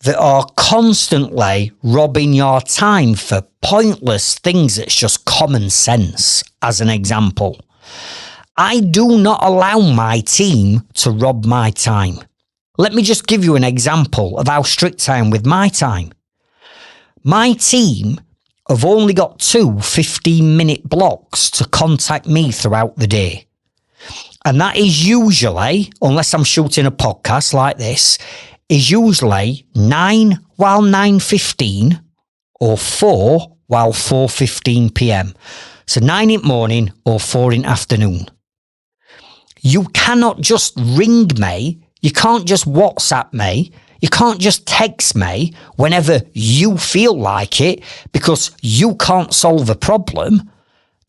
that are constantly robbing your time for pointless things that's just common sense, as an example. I do not allow my team to rob my time. Let me just give you an example of how strict I am with my time. My team have only got 2 15-minute blocks to contact me throughout the day. And that is usually, unless I'm shooting a podcast like this, is usually 9 while 9:15 or 4 while 4:15 p.m. So 9 in the morning or 4 in the afternoon. You cannot just ring me. You can't just WhatsApp me. You can't just text me whenever you feel like it because you can't solve a problem.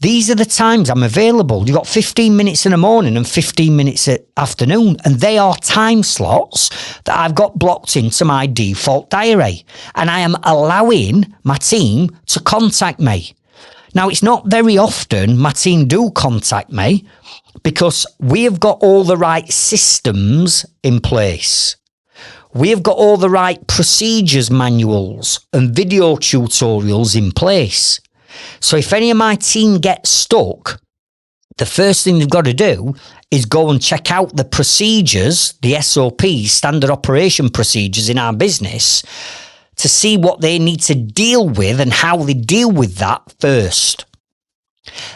These are the times I'm available. You've got 15 minutes in the morning and 15 minutes at afternoon, and they are time slots that I've got blocked into my default diary, and I am allowing my team to contact me. Now, it's not very often my team do contact me because we have got all the right systems in place. We have got all the right procedures manuals and video tutorials in place. So if any of my team gets stuck, the first thing they've got to do is go and check out the procedures, the SOPs, standard operation procedures in our business, to see what they need to deal with and how they deal with that first.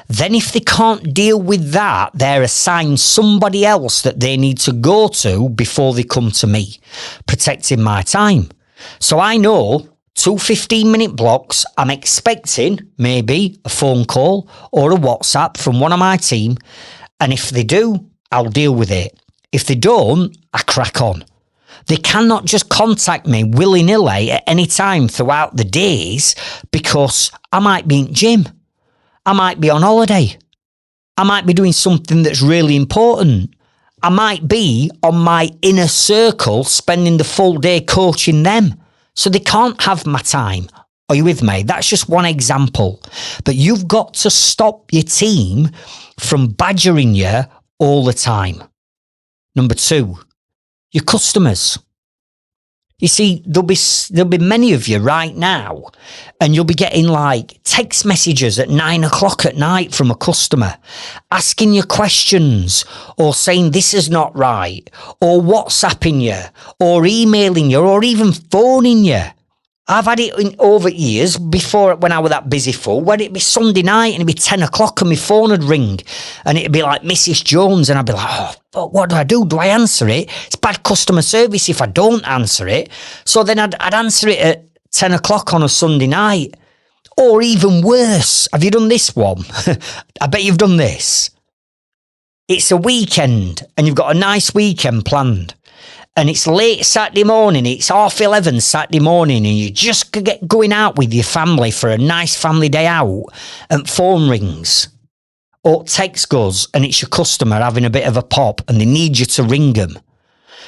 Then if they can't deal with that, they're assigned somebody else that they need to go to before they come to me, protecting my time. So I know 2 15-minute blocks, I'm expecting maybe a phone call or a WhatsApp from one of my team. And if they do, I'll deal with it. If they don't, I crack on. They cannot just contact me willy-nilly at any time throughout the days, because I might be in gym. I might be on holiday. I might be doing something that's really important. I might be on my inner circle spending the full day coaching them. So they can't have my time. Are you with me? That's just one example. But you've got to stop your team from badgering you all the time. Number 2, your customers. You see, there'll be many of you right now, and you'll be getting like text messages at 9 o'clock at night from a customer asking you questions, or saying this is not right, or WhatsApping you, or emailing you, or even phoning you. I've had it in over years before, when I was that busy fool, where it'd be Sunday night and it'd be 10 o'clock and my phone would ring and it'd be like Mrs. Jones, and I'd be like, oh, fuck, what do I do? Do I answer it? It's bad customer service if I don't answer it. So then I'd answer it at 10 o'clock on a Sunday night. Or even worse, have you done this one? I bet you've done this. It's a weekend and you've got a nice weekend planned. And it's late Saturday morning, it's 11:30 Saturday morning, and you just get going out with your family for a nice family day out, and phone rings or text goes, and it's your customer having a bit of a pop and they need you to ring them.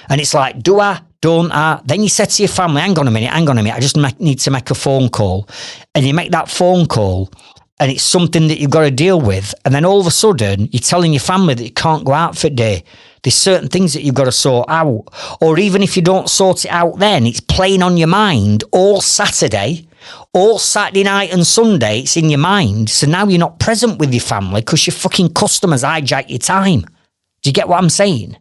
And it's like, do I? Don't I? Then you said to your family, hang on a minute, I just need to make a phone call. And you make that phone call, and it's something that you've got to deal with. And then all of a sudden, you're telling your family that you can't go out for the day. There's certain things that you've got to sort out. Or even if you don't sort it out then, it's playing on your mind all Saturday, all Saturday night and Sunday, it's in your mind. So now you're not present with your family because your fucking customers hijack your time. Do you get what I'm saying?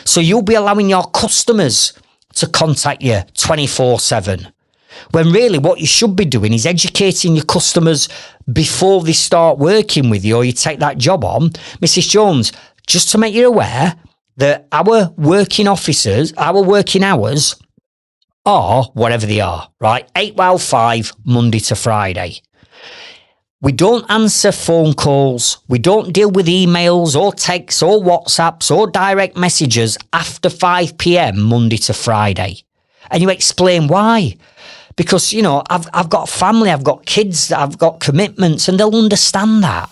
So you'll be allowing your customers to contact you 24/7. When really what you should be doing is educating your customers before they start working with you, or you take that job on. Mrs. Jones, just to make you aware that our working hours are whatever they are, right? 8 while 5, Monday to Friday. We don't answer phone calls. We don't deal with emails or texts or WhatsApps or direct messages after 5 p.m. Monday to Friday. And you explain why. Because, you know, I've got family, I've got kids, I've got commitments, and they'll understand that.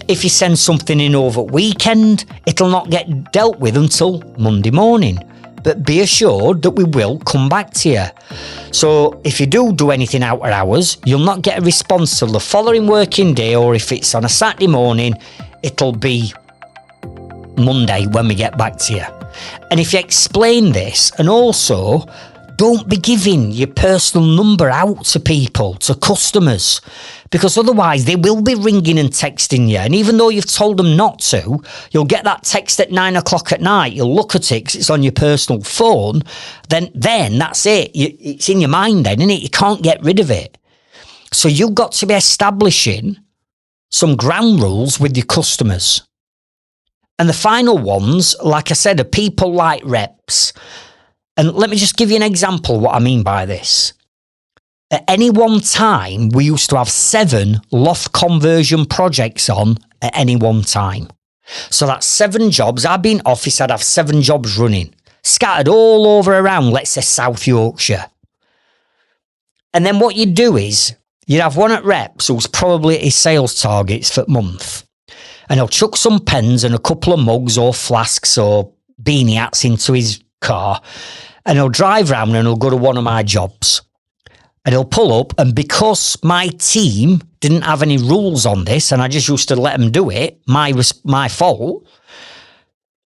If you send something in over weekend, it'll not get dealt with until Monday morning. But be assured that we will come back to you. So if you do anything out of hours, you'll not get a response till the following working day, or if it's on a Saturday morning, it'll be Monday when we get back to you. And if you explain this, and also don't be giving your personal number out to people, to customers, because otherwise they will be ringing and texting you. And even though you've told them not to, you'll get that text at 9 o'clock at night. You'll look at it because it's on your personal phone. Then that's it. It's in your mind then, isn't it? You can't get rid of it. So you've got to be establishing some ground rules with your customers. And the final ones, like I said, are people like reps. And let me just give you an example of what I mean by this. At any one time, we used to have 7 loft conversion projects on at any one time. So that's 7 jobs. I'd be in office, I'd have 7 jobs running, scattered all over around, let's say, South Yorkshire. And then what you'd do is, you'd have one at reps who's probably at his sales targets for the month. And he'll chuck some pens and a couple of mugs or flasks or beanie hats into his car, and he'll drive round and he'll go to one of my jobs. And he'll pull up, and because my team didn't have any rules on this, and I just used to let them do it, my fault,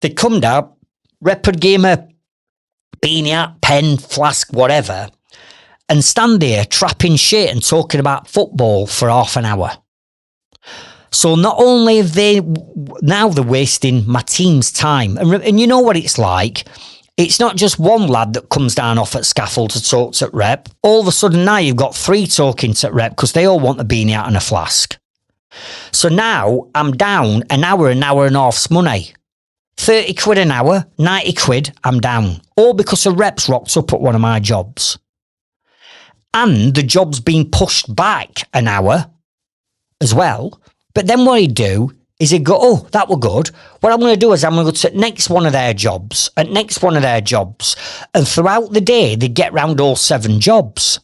they'd come down, rep would give him a beanie hat, pen, flask, whatever, and stand there trapping shit and talking about football for half an hour. So not only have now they're wasting my team's time. And you know what it's like? It's not just one lad that comes down off at scaffold to talk to rep. All of a sudden now you've got 3 talking to rep because they all want a beanie out and a flask. So now I'm down an hour and a half's money. 30 quid an hour, 90 quid, I'm down. All because a rep's rocked up at one of my jobs. And the job's been pushed back an hour as well. But then what he'd do is he'd go, oh, that were good. What I'm going to do is I'm going to go to next one of their jobs, and next one of their jobs. And throughout the day, they get round all 7 jobs.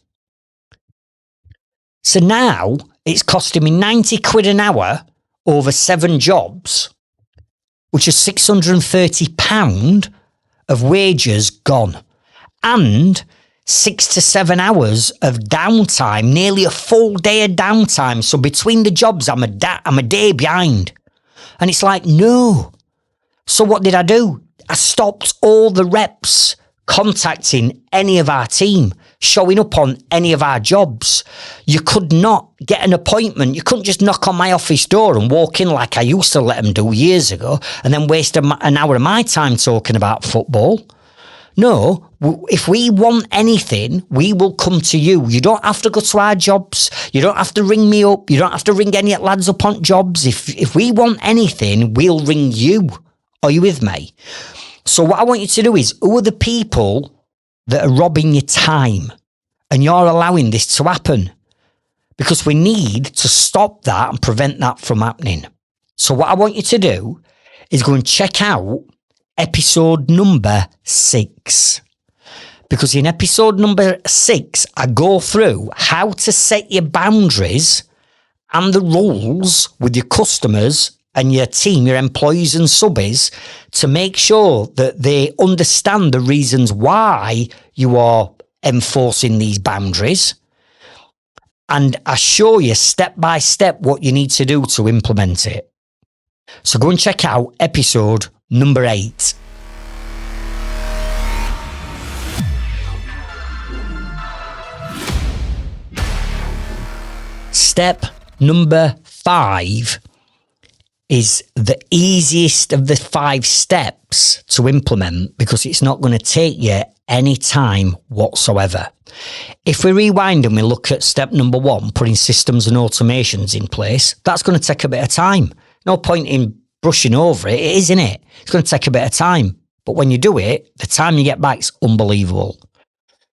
So now it's costing me 90 quid an hour over 7 jobs, which is £630 of wages gone. And 6 to 7 hours of downtime, nearly a full day of downtime. So between the jobs, I'm a day behind. And it's like, no. So what did I do? I stopped all the reps contacting any of our team, showing up on any of our jobs. You could not get an appointment. You couldn't just knock on my office door and walk in like I used to let them do years ago and then waste an hour of my time talking about football. No, if we want anything, we will come to you. You don't have to go to our jobs. You don't have to ring me up. You don't have to ring any lads up on jobs. If we want anything, we'll ring you. Are you with me? So what I want you to do is, who are the people that are robbing your time? And you're allowing this to happen. Because we need to stop that and prevent that from happening. So what I want you to do is go and check out episode number 6. Because in episode number 6, I go through how to set your boundaries and the rules with your customers and your team, your employees and subbies, to make sure that they understand the reasons why you are enforcing these boundaries. And I show you step by step what you need to do to implement it. So go and check out episode number 8. Step number 5 is the easiest of the 5 steps to implement because it's not going to take you any time whatsoever. If we rewind and we look at step number 1, putting systems and automations in place, that's going to take a bit of time. No point in brushing over it, isn't it? It's going to take a bit of time. But when you do it, the time you get back is unbelievable.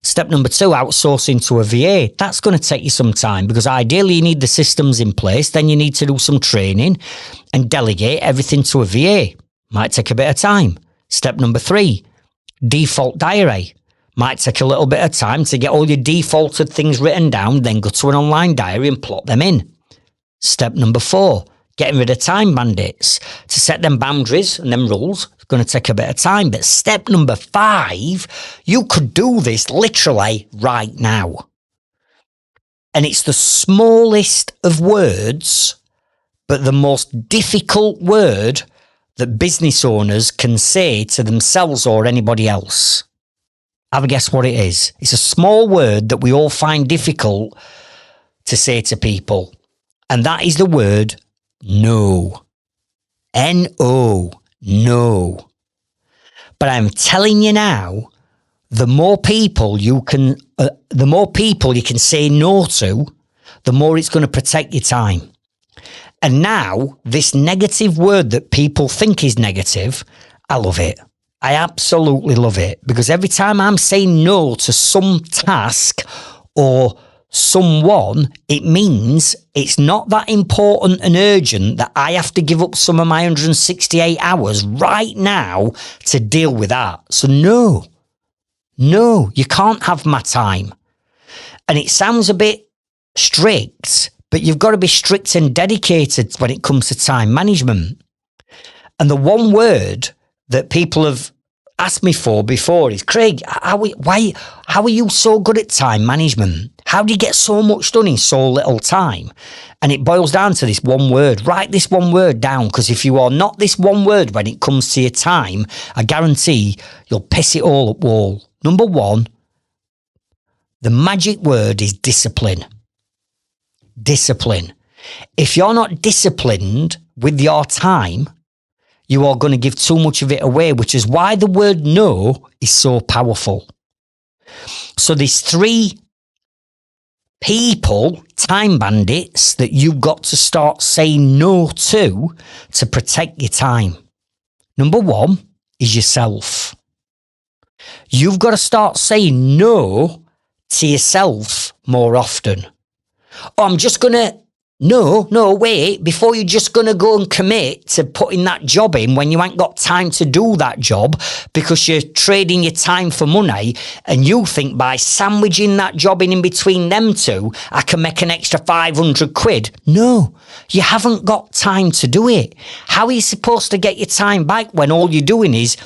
Step number 2, outsourcing to a VA. That's going to take you some time because ideally you need the systems in place. Then you need to do some training and delegate everything to a VA. Might take a bit of time. Step number 3, default diary. Might take a little bit of time to get all your defaulted things written down, then go to an online diary and plot them in. Step number 4, getting rid of time bandits. To set them boundaries and them rules, it's going to take a bit of time. But step number 5, you could do this literally right now. And it's the smallest of words, but the most difficult word that business owners can say to themselves or anybody else. Have a guess what it is. It's a small word that we all find difficult to say to people. And that is the word no. N-O. No. But I'm telling you now, the more people you can say no to, the more it's going to protect your time. And now, this negative word that people think is negative, I love it. I absolutely love it. Because every time I'm saying no to some task or someone, it means it's not that important and urgent that I have to give up some of my 168 hours right now to deal with that. So no, you can't have my time. And it sounds a bit strict, but you've got to be strict and dedicated when it comes to time management. And the one word that people have asked me for before is, Craig, how are you so good at time management? How do you get so much done in so little time? And it boils down to this one word. Write this one word down, because if you are not this one word when it comes to your time, I guarantee you'll piss it all up wall. Number 1, the magic word is discipline. Discipline. If you're not disciplined with your time, you are going to give too much of it away, which is why the word no is so powerful. So there's 3 people, time bandits, that you've got to start saying no to protect your time. Number 1 is yourself. You've got to start saying no to yourself more often. Oh, I'm just going to... No, wait, before you're just going to go and commit to putting that job in when you ain't got time to do that job because you're trading your time for money and you think by sandwiching that job in between them 2, I can make an extra 500 quid. No, you haven't got time to do it. How are you supposed to get your time back when all you're doing is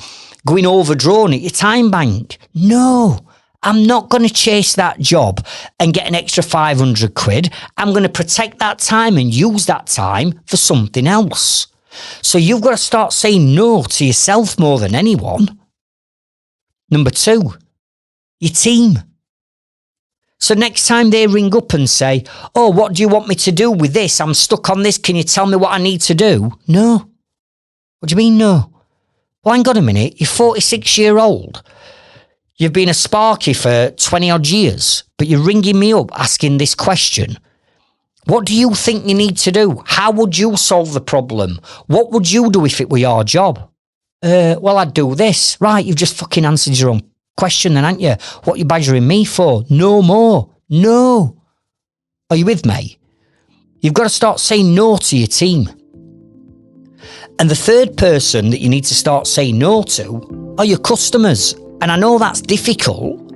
going overdrawn at your time bank? No. I'm not going to chase that job and get an extra 500 quid. I'm going to protect that time and use that time for something else. So you've got to start saying no to yourself more than anyone. Number 2, your team. So next time they ring up and say, oh, what do you want me to do with this? I'm stuck on this. Can you tell me what I need to do? No. What do you mean no? Well, hang on a minute. You're 46-year-old. You've been a Sparky for 20 odd years, but you're ringing me up asking this question. What do you think you need to do? How would you solve the problem? What would you do if it were your job? Well, I'd do this. Right, you've just fucking answered your own question then, haven't you? What are you badgering me for? No more. No. Are you with me? You've got to start saying no to your team. And the 3rd person that you need to start saying no to are your customers. And I know that's difficult,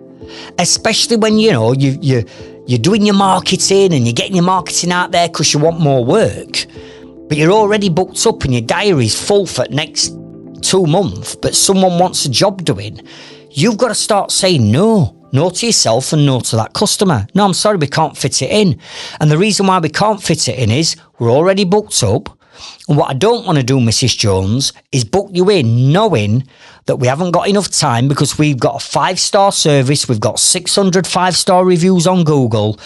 especially when, you're doing your marketing and you're getting your marketing out there because you want more work, but you're already booked up and your diary's full for next 2 months, but someone wants a job doing. You've got to start saying no to yourself and no to that customer. No, I'm sorry, we can't fit it in. And the reason why we can't fit it in is we're already booked up. And what I don't want to do, Mrs. Jones, is book you in knowing that we haven't got enough time because we've got a 5-star service, we've got 600 5-star reviews on Google,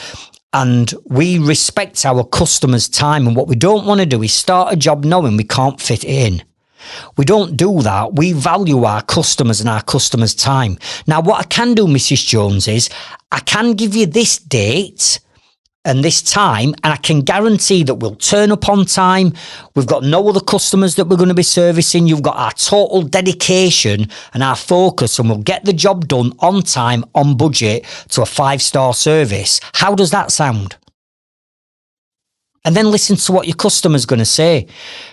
and we respect our customers' time. And what we don't want to do is start a job knowing we can't fit it in. We don't do that. We value our customers and our customers' time. Now, what I can do, Mrs. Jones, is I can give you this date and this time, and I can guarantee that we'll turn up on time. We've got no other customers that we're going to be servicing. You've got our total dedication and our focus, and we'll get the job done on time, on budget, to a 5-star service. How does that sound? And then listen to what your customer's going to say,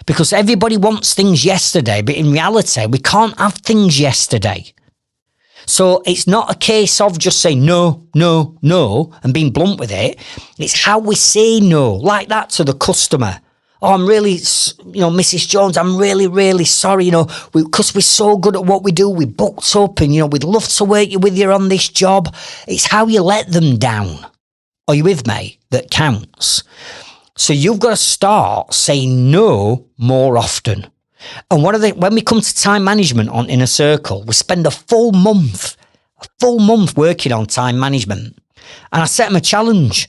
because everybody wants things yesterday, but in reality, we can't have things yesterday. So it's not a case of just saying no, and being blunt with it. It's how we say no, like that to the customer. Oh, I'm really, Mrs. Jones, I'm really, really sorry, because we're so good at what we do. We booked up and, we'd love to work with you on this job. It's how you let them down. Are you with me? That counts. So you've got to start saying no more often. And when we come to time management on Inner Circle, we spend a full month working on time management. And I set them a challenge.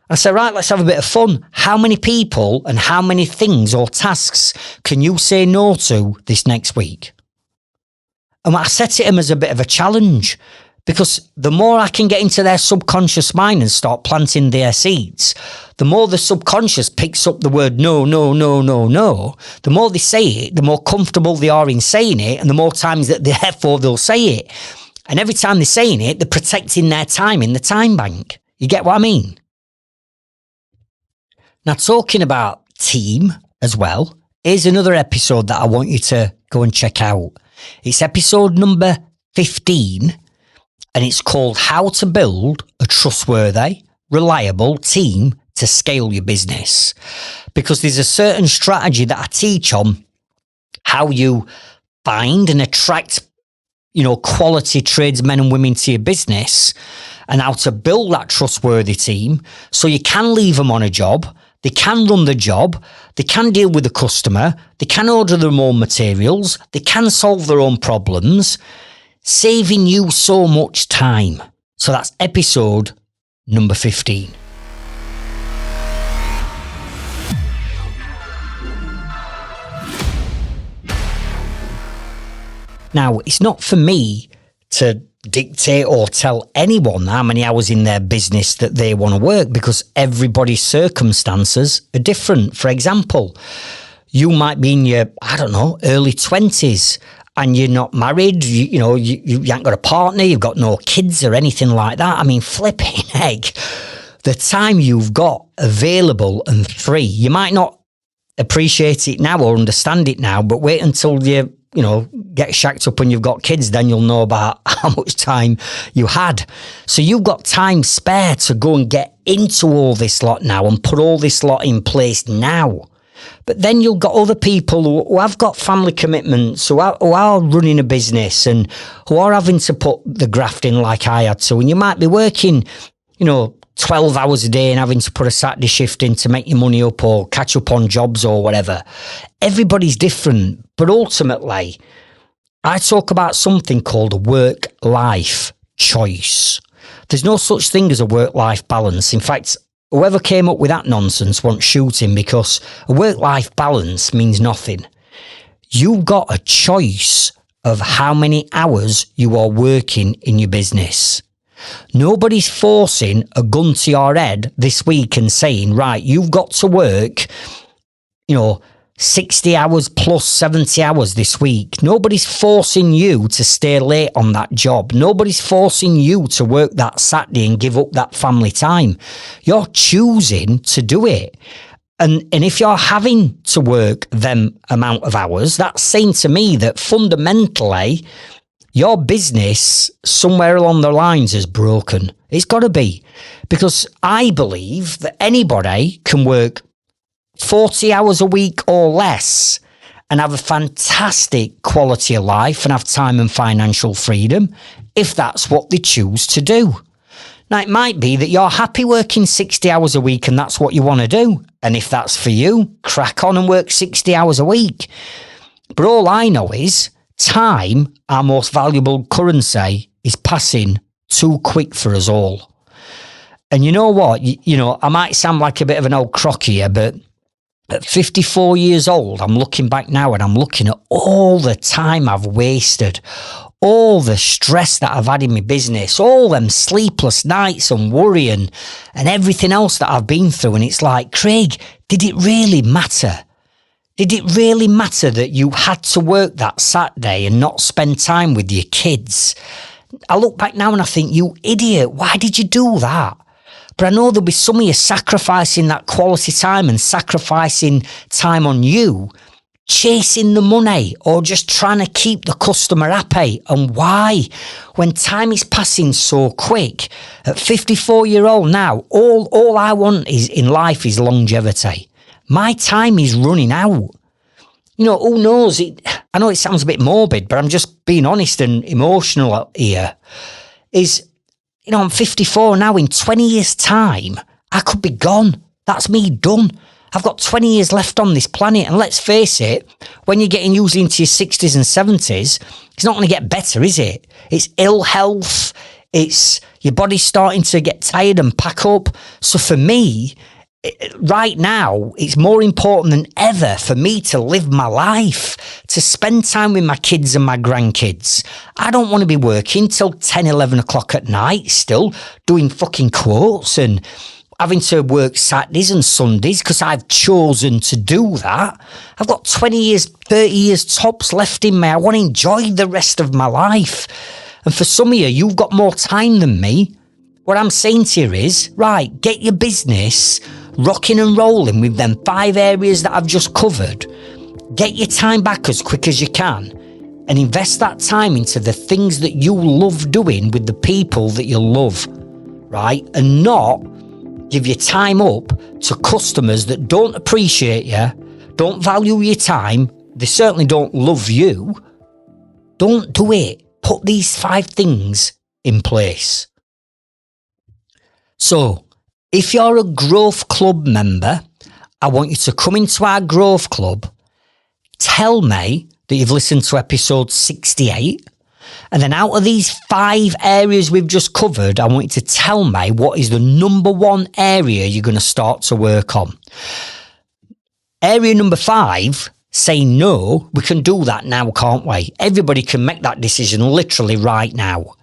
I said, right, let's have a bit of fun. How many people and how many things or tasks can you say no to this next week? And I set it them as a bit of a challenge, because the more I can get into their subconscious mind and start planting their seeds, the more the subconscious picks up the word no. The more they say it, the more comfortable they are in saying it, and the more times that therefore they'll say it. And every time they're saying it, they're protecting their time in the time bank. You get what I mean? Now, talking about team as well, here's another episode that I want you to go and check out. It's episode number 15. And it's called How to Build a Trustworthy, Reliable Team to Scale Your Business. Because there's a certain strategy that I teach on how you find and attract, quality tradesmen and women to your business, and how to build that trustworthy team so you can leave them on a job, they can run the job, they can deal with the customer, they can order their own materials, they can solve their own problems, saving you so much time. So that's episode number 15. Now, it's not for me to dictate or tell anyone how many hours in their business that they want to work, because everybody's circumstances are different. For example, you might be in your, early 20s and you're not married, you ain't got a partner, you've got no kids or anything like that. I mean, flipping heck, the time you've got available and free, you might not appreciate it now or understand it now, but wait until you get shacked up and you've got kids, then you'll know about how much time you had. So you've got time spare to go and get into all this lot now and put all this lot in place now. But then you've got other people who have got family commitments, who are running a business and who are having to put the graft in like I had to. And you might be working, 12 hours a day and having to put a Saturday shift in to make your money up or catch up on jobs or whatever. Everybody's different. But ultimately, I talk about something called a work-life choice. There's no such thing as a work-life balance. In fact, whoever came up with that nonsense wants shooting, because a work-life balance means nothing. You've got a choice of how many hours you are working in your business. Nobody's forcing a gun to your head this week and saying, right, you've got to work, 60 hours plus 70 hours this week. Nobody's forcing you to stay late on that job. Nobody's forcing you to work that Saturday and give up that family time. You're choosing to do it. And if you're having to work them amount of hours, that's saying to me that fundamentally your business somewhere along the lines is broken. It's got to be. Because I believe that anybody can work 40 hours a week or less and have a fantastic quality of life and have time and financial freedom if that's what they choose to do. Now, it might be that you're happy working 60 hours a week and that's what you want to do. And if that's for you, crack on and work 60 hours a week. But all I know is time, our most valuable currency, is passing too quick for us all. And you know what? I might sound like a bit of an old crock here, but at 54 years old, I'm looking back now and I'm looking at all the time I've wasted, all the stress that I've had in my business, all them sleepless nights and worrying and everything else that I've been through. And it's like, Craig, did it really matter? Did it really matter that you had to work that Saturday and not spend time with your kids? I look back now and I think, you idiot, why did you do that? But I know there'll be some of you sacrificing that quality time and sacrificing time on you, chasing the money or just trying to keep the customer happy. And why? When time is passing so quick, at 54-year-old now, all I want is in life is longevity. My time is running out. Who knows? I know it sounds a bit morbid, but I'm just being honest and emotional here. I'm 54 now. In 20 years' time, I could be gone. That's me done. I've got 20 years left on this planet. And let's face it, when you're getting usually into your 60s and 70s, it's not going to get better, is it? It's ill health. It's your body's starting to get tired and pack up. So for me, right now, it's more important than ever for me to live my life, to spend time with my kids and my grandkids. I don't want to be working till 10, 11 o'clock at night still, doing fucking quotes and having to work Saturdays and Sundays because I've chosen to do that. I've got 20 years, 30 years tops left in me. I want to enjoy the rest of my life. And for some of you, you've got more time than me. What I'm saying to you is, right, get your business rocking and rolling with them 5 areas that I've just covered. Get your time back as quick as you can and invest that time into the things that you love doing with the people that you love, right? And not give your time up to customers that don't appreciate you, don't value your time, they certainly don't love you. Don't do it. Put these 5 things in place. So, if you're a Growth Club member, I want you to come into our Growth Club, tell me that you've listened to episode 68, and then out of these 5 areas we've just covered, I want you to tell me what is the number 1 area you're going to start to work on. Area number 5 saying no, we can do that now, can't we? Everybody can make that decision literally right now.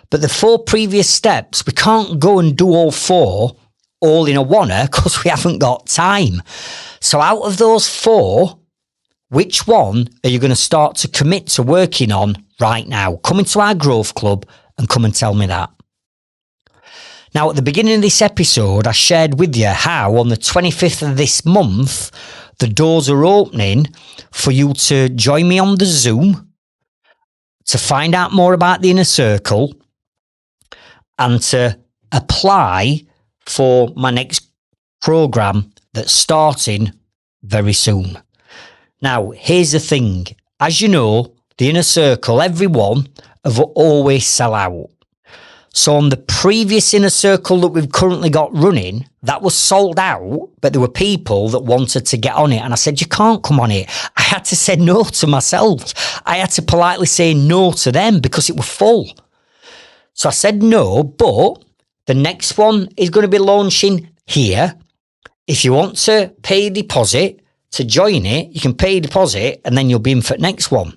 But the 4 previous steps, we can't go and do all 4 all in a oneer because we haven't got time. So out of those 4, which one are you going to start to commit to working on right now? Come into our Growth Club and come and tell me that. Now, at the beginning of this episode, I shared with you how on the 25th of this month, the doors are opening for you to join me on the Zoom to find out more about the Inner Circle and to apply for my next program that's starting very soon. Now, here's the thing. As you know, the Inner Circle, everyone have always sell out. So on the previous Inner Circle that we've currently got running, that was sold out, but there were people that wanted to get on it. And I said, you can't come on it. I had to say no to myself. I had to politely say no to them because it was full. So I said no, but the next one is going to be launching here. If you want to pay a deposit to join it, you can pay a deposit and then you'll be in for the next one.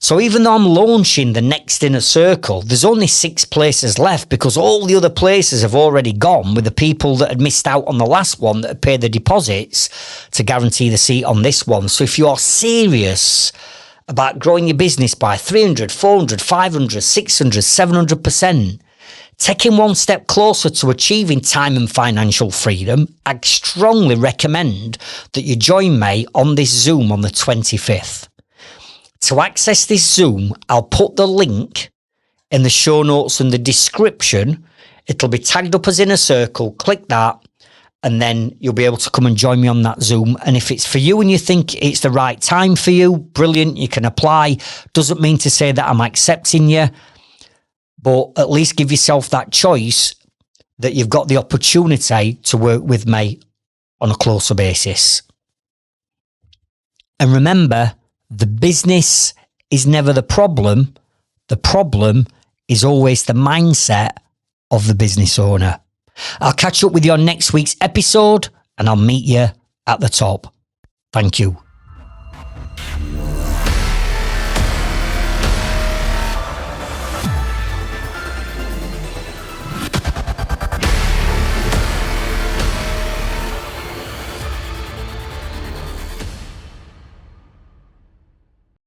So even though I'm launching the next Inner Circle, there's only 6 places left because all the other places have already gone with the people that had missed out on the last one that had paid the deposits to guarantee the seat on this one. So if you are serious about growing your business by 300, 400, 500, 600, 700%, taking one step closer to achieving time and financial freedom, I strongly recommend that you join me on this Zoom on the 25th. To access this Zoom, I'll put the link in the show notes and the description. It'll be tagged up as Inner Circle. Click that and then you'll be able to come and join me on that Zoom. And if it's for you and you think it's the right time for you, brilliant, you can apply. Doesn't mean to say that I'm accepting you, but at least give yourself that choice that you've got the opportunity to work with me on a closer basis. And remember, the business is never the problem. The problem is always the mindset of the business owner. I'll catch up with you on next week's episode and I'll meet you at the top. Thank you.